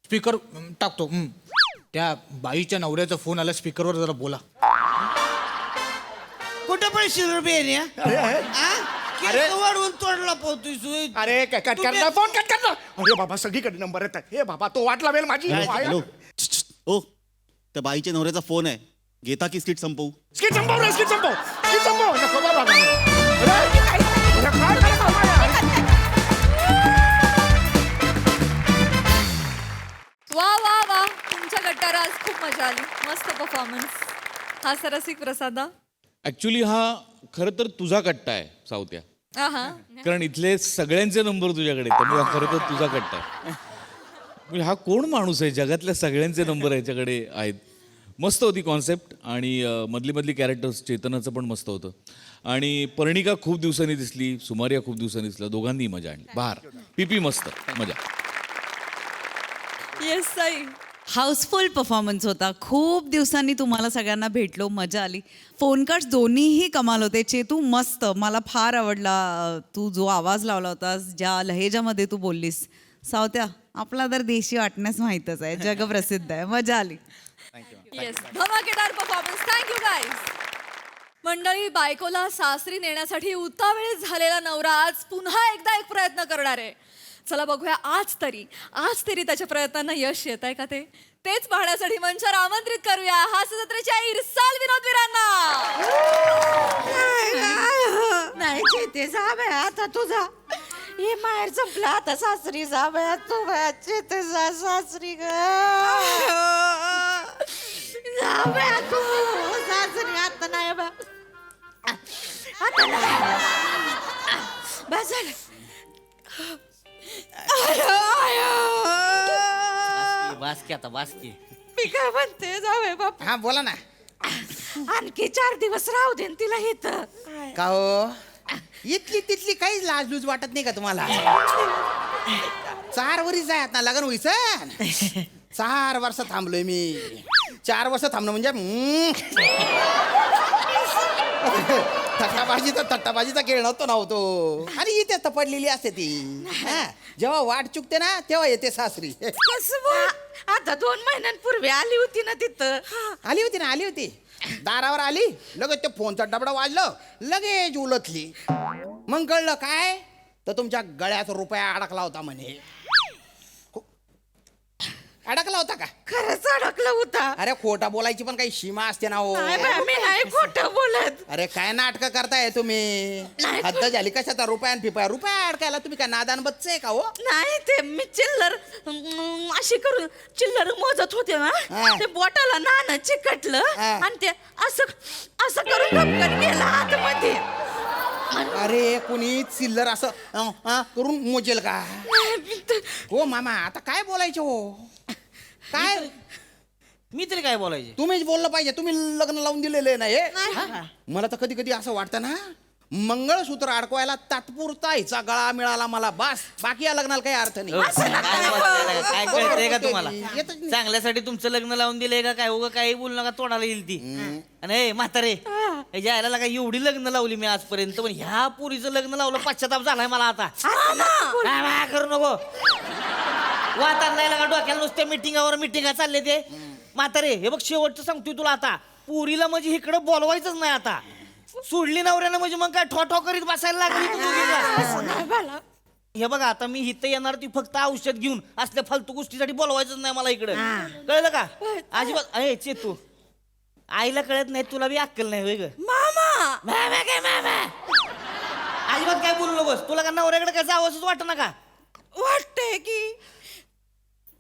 स्पीकर टाकतो. त्या बाईच्या नवऱ्याचा फोन आला, स्पीकरवर जरा बोला. कुठं पैसे बियाने अरे. वाढवून तोडला पावतोय सोय. अरे कट करणार फोन कट करणार. अरे बाबा सगळीकडे नंबर येतात. हे बाबा तो वाट लावेल माझी. हॅलो. ओ त्या बाईच्या नवऱ्याचा फोन आहे. घेता की स्किट संपवू? स्किट संपव रे स्किट संपव. स्किट संपव. नको बाबा. अरे काय करत बाबा यार? वा वा वा तुमच्या कट्टार आज खूप मजा आली, मस्त परफॉर्मन्स. हा रसिक प्रसादा. ऍक्च्युली हा खरं तर तुझा कट्टा आहे सावत्या, आहा. कारण इथले सगळ्यांचे नंबर तुझ्याकडे आहेत, त्यामुळे हा खरं तर तुझा कट्टा आहे. म्हणजे हा कोण माणूस आहे, जगातल्या सगळ्यांचे नंबर याच्याकडे आहेत. मस्त होती कॉन्सेप्ट आणि मधली मधली कॅरेक्टर्स, चेतनाचं पण मस्त होतं. आणि पर्णिका खूप दिवसांनी दिसली, सुमारिया खूप दिवसांनी दिसला, दोघांनी मजा आणली. बहार पीपी मस्त मजा. येस साई. हाऊसफुल परफॉर्मन्स होता. खूप दिवसांनी तुम्हाला सगळ्यांना भेटलो, मजा आली. फोन कार्ड्स दोन्हीही कमाल होते. चेतू मस्त, मला फार आवडला तू जो आवाज लावला होतास, ज्या लहेजामध्ये तू बोललीस. सावत्या, आपला तर देशी वाटण्यास माहीतच आहे, जगप्रसिद्ध आहे, मजा आली. येस, धमाकेदार परफॉर्मन्स. Thank you guys. मंडळी, बायकोला सासरी नेण्यासाठी उतावळीत झालेला नवरा आज पुन्हा एकदा एक प्रयत्न करणार आहे. चला बघूया आज तरी त्याच्या प्रयत्नांना यश येत आहे का तेच पाहण्यासाठी मंचावर आमंत्रित करूया हास्यजत्रेच्या इरसाल विनोदवीरांना. नाही चेते जा बाय आता तुझा. हे माहेर संपला आता सासरी जा बाय तू बाय चेते जा सासरी ग. जा बाय तू सासरी आता नाही बा. आता नाही बस झालं. बासकी आता बासकी. मी काय म्हणते जावे बाप. हा बोला ना. आणखी 4 दिवस राहू दे तिला इथं. का हो, इथली तिथली काहीच लाजलूज वाटत नाही का तुम्हाला? 4 वर्ष आहे आता लग्न व्हायचं. 4 वर्ष थांबलोय मी. 4 वर्ष थांबणं म्हणजे थट्टाबाजीचा खेळ नव्हतो. आणि इथे तपडलेली असते ती. जेव्हा वाट चुकते ना तेव्हा येते सासरी. आता 2 महिन्यांपूर्वी आली होती ना तिथं. आली होती दारावर आली, लगेच ते फोनचा डबडा वाजलं, लगेच उलटली. मग कळलं काय तर तुमच्या गळ्यात रुपया अडकला होता म्हणे. अडकला होता का? खरंच अडकलं होता. अरे खोटा बोलायची पण काही सीमा असते ना हो. मी नाही खोटं बोलत. अरे काय नाटक करताय तुम्ही? हद्द झाली कशाचा रुपया अडकायला. तुम्ही काय नादान बच्चे आहे का हो? नाही ते मी चिल्लर अशी करून चिल्लर मोजत होते ना, ते बोटाला नाणं चिकटलं आणि ते असं करून धपकन गेला आतमध्ये. अरे कुणी चिल्लर असं करून मोजेल का हो मामा? आता काय बोलायचं हो? काय मी तरी काय बोलायचे? तुम्हीच बोललं पाहिजे. तुम्ही लग्न लावून दिलेलं नाही. मला तर कधी कधी असं वाटतं ना, मंगळसूत्र अडकवायला तात्पुरता हिचा गळा मिळाला मला, बस. बाकी या लग्नाला काही अर्थ नाही. काय कळतंय का तुम्हाला? येतच नाही. चांगल्यासाठी तुमचं लग्न लावून दिलंय का काय? उगा काही बोलू नका, तोडाला येईल ती. आणि म्हातारे यायला काय एवढी लग्न लावली मी आजपर्यंत, पण ह्या पुरीचं लग्न लावलं पश्चाताप झालाय मला आता. काय करू नको वाता नाही लागा डोक्याला. नुसत्या मिटिंगा चालले ते म्हातारे. हे बघ शेवटचं सांगतोय तुला, आता पुरीला म्हणजे इकडं बोलवायचंच नाही. आता सोडली नवऱ्यानं म्हणजे मग काय ठो करीत बसायला लागली तू दोघीला. हे बघा आता मी इथं येणार ती फक्त औषध घेऊन, असल्या फालतू गोष्टीसाठी बोलवायचंच नाही मला इकडं. कळलं का? अजिबात. अरे चेतू, आईला कळत नाही, तुला बी अक्कल नाही होय ग? मामा अजिबात काय बोलू नकोस. तुला का नवऱ्याकडे काय जावंच वाटत ना का? वाटतंय की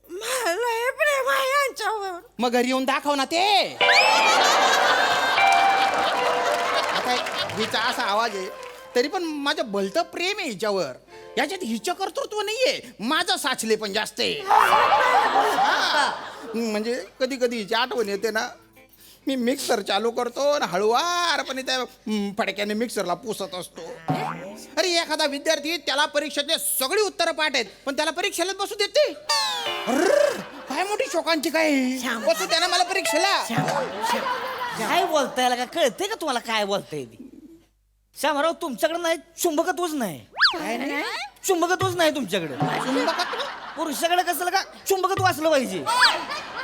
मला प्रेम आहे यांच्यावर. मग घरी येऊन दाखव ना ते. आता हिचा असा आवाज आहे तरी पण माझं भलतं प्रेम आहे हिच्यावर. याच्यात हिचं कर्तृत्व नाहीये, माझं साचले पण जास्त आहे. म्हणजे कधी कधी हिची आठवण येते ना, मी मिक्सर चालू करतो आणि हळुवारपणे त्या फडक्याने मिक्सरला पुसत असतो. अरे एखादा विद्यार्थी, त्याला परीक्षेतले सगळी उत्तरं पाठ आहेत पण त्याला परीक्षेला बसू देते. काय मोठी शोकांची काय बसू त्याने मला परीक्षेला. काय बोलताय का? कळतंय का तुम्हाला काय बोलताय? श्यामराव, तुमच्याकडे नाही चुंबकत्वच नाही. काय नाही? चुंबकत्वच नाही तुमच्याकडे. पुरुषाकडे कसं का चुंबकत्व असलं पाहिजे.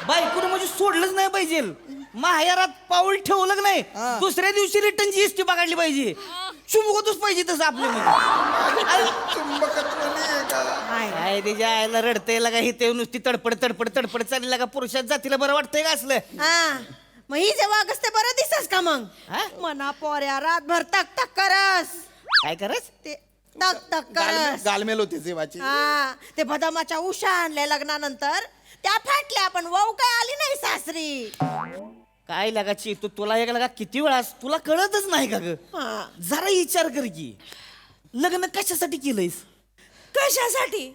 बायकोनं म्हणजे सोडलंच नाही पाहिजे. माहेरात पाऊल ठेवलं नाही, दुसऱ्या दिवशी रिटर्न जीएसटी पकडली पाहिजे. चुंबकत्वच पाहिजे तसं आपल्या. काय त्याच्या आईला रडतंय का? हे ते नुसती तडपड चालली का? पुरुषात जातीला बरं वाटतंय का असलं? मग ही जेव्हा अगस्ते बरं दिसस का? मग मना पोऱ्या रातभर तक करस. काय करस? ते तक करस. गालमेल होते जेवाची. ते बदामाच्या उशा आणल्या लग्नानंतर त्या फाटल्या पण वाऊ काय आली नाही सासरी. काय लागाची तू तुला एक लागा किती वेळा तुला कळतच नाही का ग? जरा विचार कर की लग्न कशासाठी केलंयस? कशासाठी?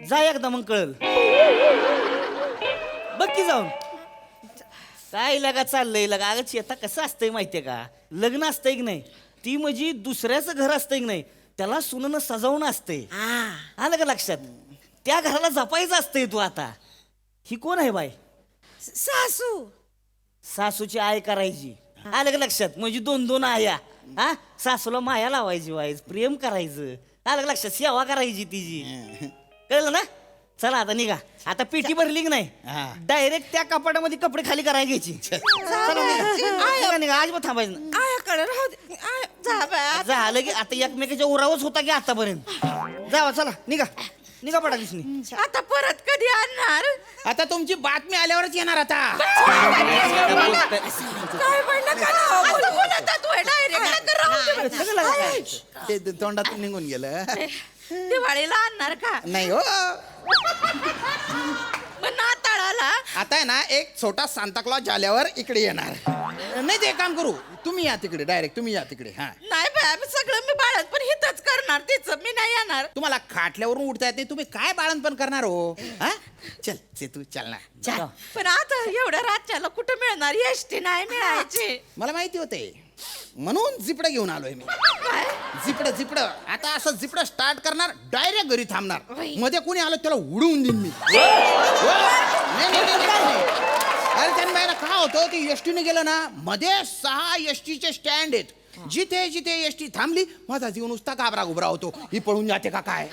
जा एकदा मग कळल. बघ की जाऊन काय लगा चाललंय लगा. अगं चेता कसं असतंय माहितीये का? लग्न असतंय की नाही ती म्हणजे दुसऱ्याचं घर असतंय की नाही त्याला सुननं सजावणं असतंय. आलं का लक्षात? त्या घराला जपायचं असतंय. तू आता ही कोण आहे बाई? सासू. सासूची आय करायची. आलं का लक्षात? म्हणजे 2-2 आया. हा सासूला माया लावायची वाईज प्रेम करायचं. आलं का लक्षात? सेवा करायची तिची. कळलं ना? चला आता निघा. आता पेटी भरली की नाही डायरेक्ट त्या कपाटामध्ये कपडे खाली करायला घ्यायची. चला निघा निघा अजिबात थांबायचं. आयाकडे राहू दे. जा बाया. झालं की आता एकमेकाच्या उरावच होता की आतापर्यंत. जावा चला निघा निघा पडा दिसनी. आता परत कधी आणणार? आता तुमची बातमी आल्यावरच येणार आता. काय म्हणलं का नाव? बोलत तू डायरेक्ट ते तोंडातून निघून गेलं. दिवाळीला आणणार का? नाही हो. पण नाताळाला आता आहे ना एक छोटा सांताक्लॉज आल्यावर इकडे येणार. नाही ते काम करू तुम्ही या तिकडे डायरेक्ट तुम्ही या तिकडे. हा नाही बाय सगळं मी बाळत पण हितच करणार तिचं मी नाही येणार. तुम्हाला खाटल्यावरून उठता येत नाही तुम्ही काय बाळणपण करणार हो. हा चल तू चल ना. पण आता एवढ्या रातच्याला कुठं मिळणार? एसटी नाही मिळायची. मला माहिती होते म्हणून जिपडं घेऊन आलोय मी. जिपडं आता असं जिपडं स्टार्ट करणार डायरेक्ट घरी थांबणार. मध्ये कोणी आलं त्याला उडवून देईन मी. अरे त्यांना काय होतं ती एसटीने गेलं ना मध्ये 6 एसटीचे स्टँड आहेत. जिथे जिथे एसटी थांबली माझा जीव नुसता घाबरा घुबरा होतो. ही पळून जाते का काय?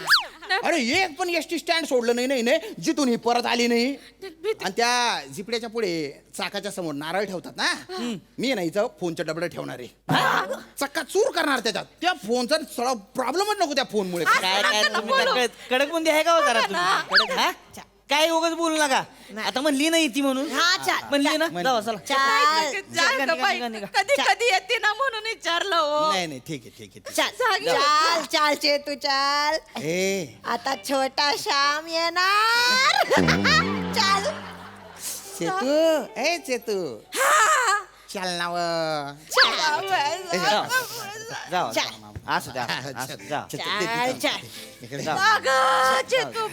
अरे एक पण एसटी स्टँड सोडलं नाही जिथून ही परत आली नाही. आणि त्या जिपड्याच्या पुढे चाकाच्या समोर नारळ ठेवतात ना. मी नाही इथं फोनचं डबडं ठेवणार आहे. चक्का चूर करणार त्याच्यात. त्या फोनचा सगळा प्रॉब्लेमच नको त्या फोनमुळे. काय काय तुम्ही कडक बुंदी आहे का हो जरा तुम्ही? कडक हा काय उगाच बोलू नका. आता म्हणली नाही ती म्हणून म्हणली ना. जावा चला. कधी कधी येते ना म्हणून विचारलं हो. नाही ठीक आहे चाल चाल चेतू चाल. आता छोटा श्याम येणार. चाल चेतू चल नाव. जावा असू द्या चेतू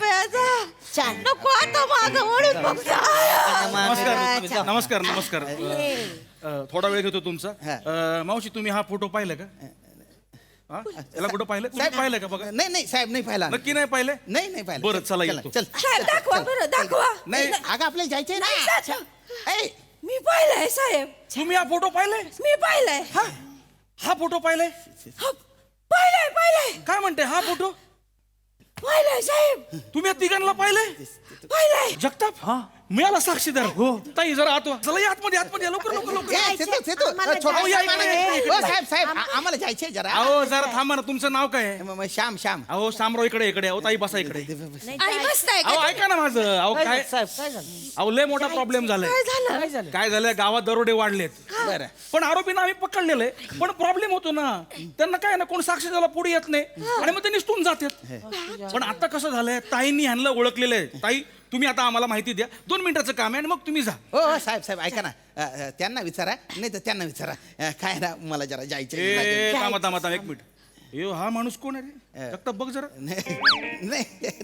चाल नको आता माझं ओळख बघ. नमस्कार नमस्कार. थोडा वेळ घेतो तुमचा. मावशी तुम्ही हा फोटो पाहिला का? याला कुठं पाहिलं? पाहिलं का बघा. नाही साहेब नाही पाहिला. नक्की नाही पाहिलं? नाही पाहिलं. बरं चला येतो. चल दाखवा बरं दाखवा. नाही अगं आपल्याला जायचंय ना. मी पाहिलंय साहेब. तुम्ही हा फोटो पाहिलाय? मी पाहिलंय. हा फोटो पाहिलाय? पाहिलंय काय म्हणते हा फोटो? पाहिलंय साहेब. तुम्ही या तिघांना पाहिलंय? पाहिलंय. जगताप मिळाला साक्षीदार. हो ताई जरा आतवा चला या आतमध्ये लवकर साहेब आम्हाला जायचंय जरा. अहो जरा थांबा ना. तुमचं नाव काय आहे? श्याम. अहो शामराव इकडे अहो ताई बसा इकडे. आई मस्त आहे. अहो ऐका ना माझं. अहो काय झालं? अहो लय मोठा प्रॉब्लेम झालाय. काय झालंय गावात दरोडे वाढलेत. बरं पण आरोपींना आम्ही पकडलेलं आहे. पण प्रॉब्लेम होतो ना त्यांना काय ना कोण साक्षी द्यायला पुढे येत नाही आणि मग ते निसटून जातात. पण आता कसं झालंय ताईंनी ह्यांना ओळखलेलं आहे. ताई तुम्ही आता आम्हाला माहिती द्या. 2 मिनिटाचं काम आहे आणि मग तुम्ही जा. हो साहेब ऐका ना. त्यांना विचारा नाही तर त्यांना विचारा. काय ना मला जरा जायचं. थांबा 1 मिनिट. हा माणूस कोण आहे रे? जगताप बघ जरा.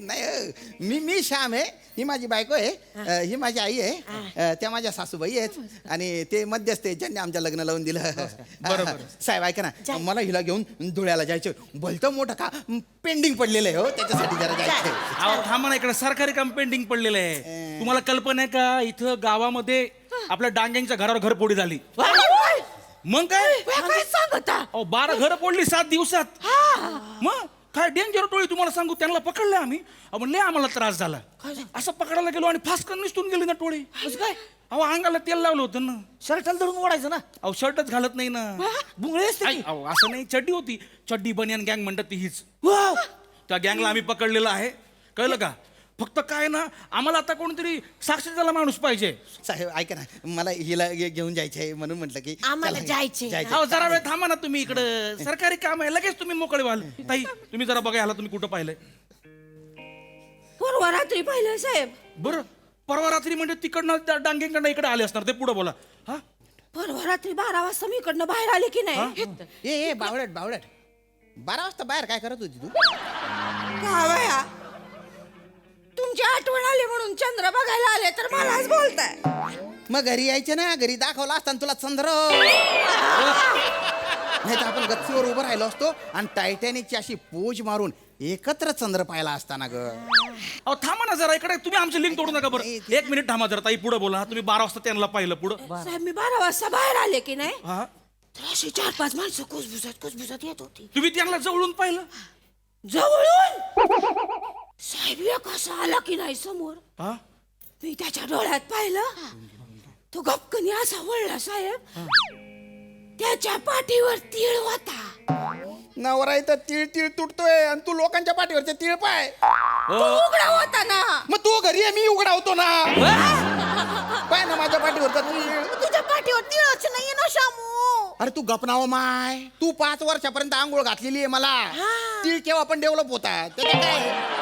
नाही मी श्याम आहे. ही माझी बायको आहे. ही माझी आई आहे. त्या माझ्या सासूबाई आहेत आणि ते मध्यस्थ आहेत ज्यांनी आमच्या लग्न लावून दिलं. बरोबर. साहेब ऐका ना मला हिला घेऊन धुळ्याला जायचं. भलतं मोठं का पेंडिंग पडलेलं आहे हो त्याच्यासाठी जरा जायचं. अहो थांबा ना इकडे सरकारी काम पेंडिंग पडलेलं आहे. तुम्हाला कल्पना आहे का इथं गावामध्ये आपल्या डांग्यांच्या घरावर घरफोडी झाली. मग काय सांगता? अहो 12 घरं फोडली 7 दिवसात. मग काय डेंजर टोळी तुम्हाला सांगू. त्यांना पकडलं आम्ही. म्हणले आम्हाला त्रास झाला. असं पकडायला गेलो आणि फास्कन निसटून गेली ना टोळी. काय? अहो अंगाला तेल लावलं होतं ना. शर्टाला धरून ओढायचं ना. अहो शर्टच घालत नाही ना. बुंगळेच अहो असं नाही चड्डी होती. चड्डी बनियान गँग म्हणतात ती हीच. त्या गँगला आम्ही पकडलेलं आहे. कळलं का? फक्त काय ना आम्हाला आता कोणतरी साक्षी द्यायला माणूस पाहिजे. साहेब ऐका ना मला हिला घेऊन जायचंय म्हणून म्हटलं की आम्हाला जायचंय. अहो जरा वेळ थांबा ना तुम्ही. इकडं सरकारी काम आहे लगेच तुम्ही मोकळे व्हाल. ताई तुम्ही जरा बघा ह्याला तुम्ही कुठं पाहिलंय? परवा रात्री पाहिलं साहेब. बरं परवा रात्री म्हणजे तिकडनं त्या डांगेकडनं इकडे आले असणार ते पुढे बोला. हा परवा रात्री 12 वाजता मी इकडनं बाहेर आले की नाही. ए बावळट 12 वाजता बाहेर काय करत होती तू? बाया तुमची आठवण आली म्हणून चंद्र बघायला आले तर मलाच बोलताय. मग घरी यायचे ना, घरी दाखवला असताना तुला चंद्र. नाही तर आपण गच्चीवर उभं राहिलो असतो आणि टायटॅनिकची अशी पोज मारून एकत्र चंद्र पाहिला असताना ग. अहो थांबा ना जरा इकडे, तुम्ही आमची लिंक तोडू नका बरं. 1 मिनिट थांबा जरा ताई, पुढे बोला. तुम्ही 12 वाजता त्यांना पाहिलं पुढं. साहेब मी 12 वाजता बाहेर आले की नाही हा तर अशी 4-5 माणसं कुसबुसत येत होती. तुम्ही त्यांना जवळून पाहिलं? जवळून साहेब एक असा आला की नाही समोर. हा मी त्याच्या डोळ्यात पाहिलं, तो गपकनी असा वळला साहेब. त्याच्या पाठीवर तीळ होता. नवरा इथं तीळ तुटतोय आणि तू लोकांच्या पाठीवरचे तीळ पाय. तो उघडा होता ना. मग तू घरी आहे, मी उघडा होतो ना. पाय ना माझ्या पाठीवरचा तीळ. तुझ्या पाठीवर तीळच नाहीये ना शामू. अरे तू गपनाव माय, तू 5 वर्षापर्यंत आंघोळ घातलेली आहे मला. तीळ केव्हा पण डेव्हलप होता त्याचं काय?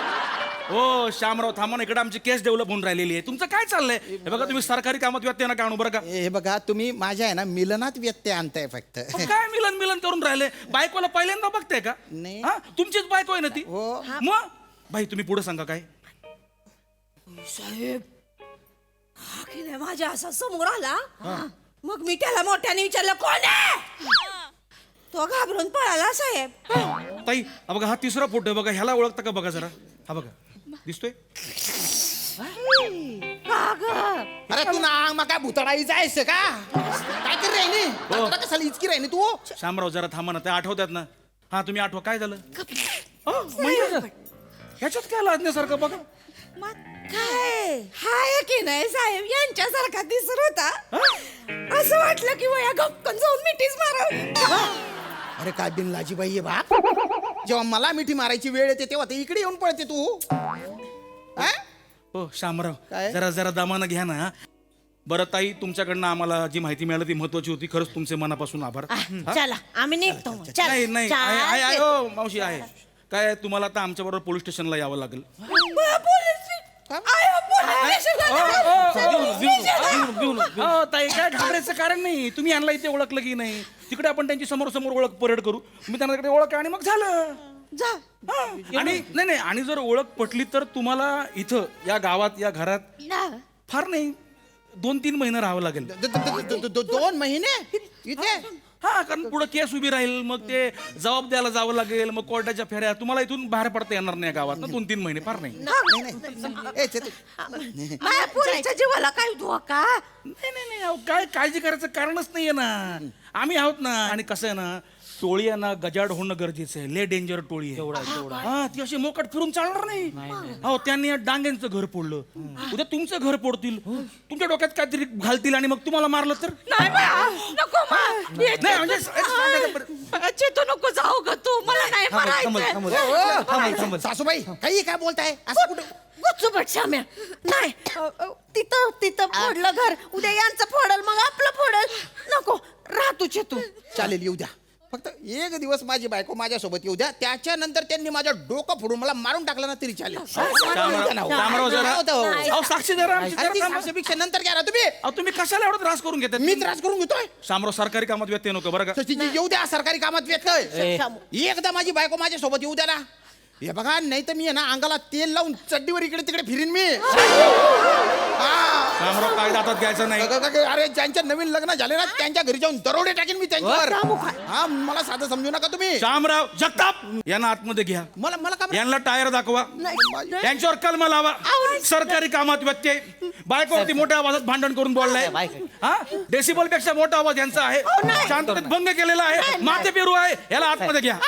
हो श्यामराव थांबा ना, इकडे आमची केस डेव्हलप होऊन राहिलेली आहे. तुमचं काय चाललंय? हे बघा तुम्ही सरकारी कामात व्यत्यय नका आणू बरं का. हे बघा तुम्ही माझ्या आहे ना मिलनात व्यत्यय आणताय फक्त. काय मिलन करून राहिले? बायकोला पहिल्यांदा बघताय का? नाही. हा तुमचीच बायको आहे ना ती. हो. मग बाई तुम्ही पुढे सांगा काय. साहेब हा की नाही माझ्या असा समोर आला. मग मी त्याला मोठ्याने विचारलं कोण आहे. तो घाबरून पळाला साहेब. ताई हा बघा, हा तिसरा फोटो आहे बघा. ह्याला ओळखता का बघा जरा. हा बघा दिसतोय. अरे तू ना मग काय भुतडाई जायचं का? काय कर राहिनी कशाला इचकी राहिनी तू? श्यामराव जरा थांबा ना, त्या आठवतात ना. हा तुम्ही आठवा काय झालं. म्हणजे ह्याच्यात काय लाजण्यासारखं बघा. काय हाय की नाही साहेब यांच्यासारखा दिसत होता. असं वाटलं की वया गपकन जाऊन मिठीच मारावी. अरे काय बिनलाजी बाई आहे बाप. जेव्हा मला मिठी मारायची वेळ येते तेव्हा ते इकडे येऊन पळते तू. हो श्यामराव काय? जरा दमानं घ्या ना. बरं ताई तुमच्याकडनं आम्हाला जी माहिती मिळाली ती महत्वाची होती. खरंच तुमचे मनापासून आभार. हा? चला आम्ही निघतो. नाही आहे हो मावशी आहे. काय तुम्हाला आता आमच्या बरोबर पोलीस स्टेशनला यावं लागेल. हो ताई काय घाबरायचं कारण नाही. तुम्ही यांना इथे ओळखलं की नाही, तिकडे आपण त्यांची समोर ओळख परेड करू. मी त्यांना तिकडे ओळख आणि मग झालं. आणि नाही आणि जर ओळख पटली तर तुम्हाला इथं या गावात या घरात फार नाही 2-3 महिने राहावं लागेल. 2 महिने इथे? हा कारण पुढे केस उभी राहील, मग ते जबाब द्यायला जावं लागेल, मग कोर्टाच्या फेऱ्या. तुम्हाला इथून बाहेर पडता येणार नाही गावात ना 2-3 महिने. फार नाही. माझ्या पोरीच्या जीवाला काय धोका? नाही अहो, काय काळजी करायचं कारणच नाहीये ना. आम्ही आहोत ना. आणि कसं आहे ना, टोळी आहे ना गजाड होणं गरजेचं आहे. ले डेंजर टोळी आहे. हा ती अशी मोकाट फिरून चालणार नाही. हो त्यांनी या डांग्यांचं घर फोडलं, उद्या तुमचं घर फोडतील, तुमच्या डोक्यात काहीतरी घालतील आणि मग तुम्हाला मारलं तर. नको नाही म्हणजे चेतो नको जाऊ ग तू. मला नाही मारायचं. सासूबाई काही काय बोलताय असं कुठं? गुच्चूबट शाम्या नाही. तिथं फोडलं घर, उद्या यांचं फोडल मग आपलं फोडल. नको राह तू चेतू. चालेल येऊ द्या. फक्त 1 दिवस माझी बायको माझ्यासोबत येऊ द्या. त्याच्यानंतर त्यांनी माझं डोकं फोडून मला मारून टाकलं ना तरी चालेल. साक्षी साक्षीपेक्षा नंतर घ्या ना तुम्ही. तुम्ही कशाला एवढा त्रास करून घेतात? मी त्रास करून घेतोय? शामराव सरकारी कामात व्यत्यय नको बरं का. येऊ द्या सरकारी कामात व्यत्यय. एकदा माझी बायको माझ्यासोबत येऊ द्या ना. हे बघा नाही तर मी आहे ना अंगाला तेल लावून चड्डीवर इकडे तिकडे फिरीन मी. शामराव काय दातात घ्यायचं नाही. अरे ज्यांच्या नवीन लग्न झाले ना त्यांच्या घरी जाऊन दरोडे टाकेन मी त्यांच्यावर. हा मला साधं समजू नका तुम्ही. शामराव जगताप यांना आतमध्ये घ्या. मला का यांना टायर दाखवा, यांच्यावर कलम लावा. सरकारी कामात व्यत्यय. बायकोवरती मोठ्या आवाजात भांडण करून बोललाय. हा डेसिबल पेक्षा मोठा आवाज यांचा आहे. शांततेत भंग केलेला आहे. माते पेरू आहे. याला आतमध्ये घ्या.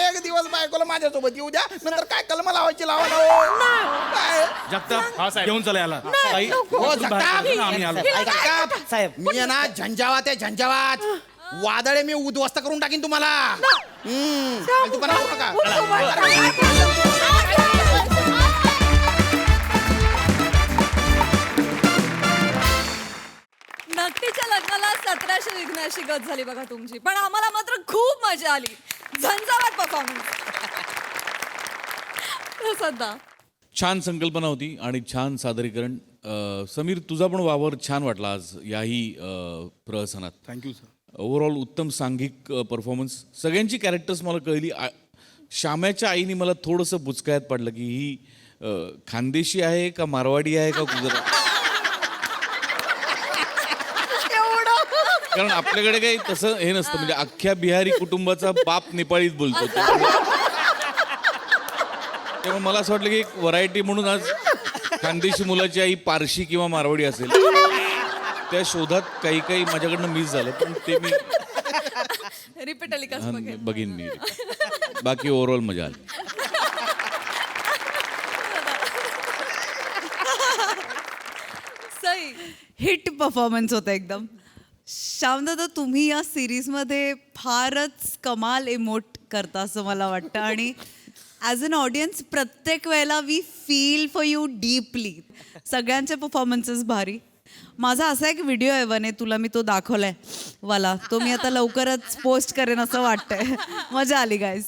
1 दिवस बायकोला माझ्यासोबत येऊ द्या, नंतर काय कलम लावायची लावा. जगताप घेऊन चला याला. आम्ही आलो साहेब. मी आहे ना झंझावात आहे झंझावात. वादळे मी उद्ध्वस्त करून टाकीन तुम्हाला. नक्कीच्या लग्नाला 1700 विघ्नाशी गत झाली बघा तुमची. पण आम्हाला मात्र खूप मजा आली. झंझावात परफॉर्मन्स. सध्या छान संकल्पना होती आणि छान सादरीकरण. समीर, तुझा पण वावर छान वाटला आज याही प्रहसनात. Thank you sir. ओव्हरऑल उत्तम सांघिक परफॉर्मन्स. सगळ्यांची कॅरेक्टर्स मला कळली. श्याम्याच्या आईने मला थोडंसं बुचकायात पडलं की ही खानदेशी आहे का मारवाडी आहे का गुजरात. कारण आपल्याकडे काही तसं हे नसतं, म्हणजे अख्ख्या बिहारी कुटुंबाचा बाप नेपाळीत बोलतो. तेव्हा मला असं वाटलं की एक व्हरायटी म्हणून आज खानदेशी मुलाची आई पारशी किंवा मारवाडी असेल. त्या शोधात काही काही माझ्याकडनं मिस झालं, पण ते मी रिपीट टेलिकास्ट बघेन. बघीन मी. बाकी ओव्हरऑल मजा आली. सई, हिट परफॉर्मन्स होता एकदम. श्यामदादा, तुम्ही या सिरीजमध्ये फारच कमाल इमोट करता असं मला वाटतं आणि ॲज अन ऑडियन्स प्रत्येक वेळेला we feel for you deeply. सगळ्यांचे परफॉर्मन्सेस भारी. माझा असा एक व्हिडिओ आहे वने, तुला मी तो दाखवलाय वाला, तो मी आता लवकरच पोस्ट करेन असं वाटतंय. मजा आली गाईज.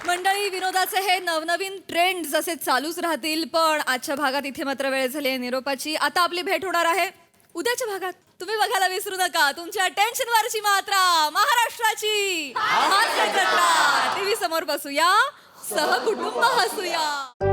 मंडळी, विनोदाचे हे नवनवीन ट्रेंड जसे चालूच राहतील, पण आजच्या भागात इथे मात्र वेळ झाली आहे निरोपाची. आता आपली भेट होणार आहे उद्याच्या भागात. तुम्ही बघायला विसरू नका तुमच्या टेन्शनवरची मात्रा, महाराष्ट्राची हास्य जत्रा. टीव्ही समोर बसूया, सहकुटुंब हसूया.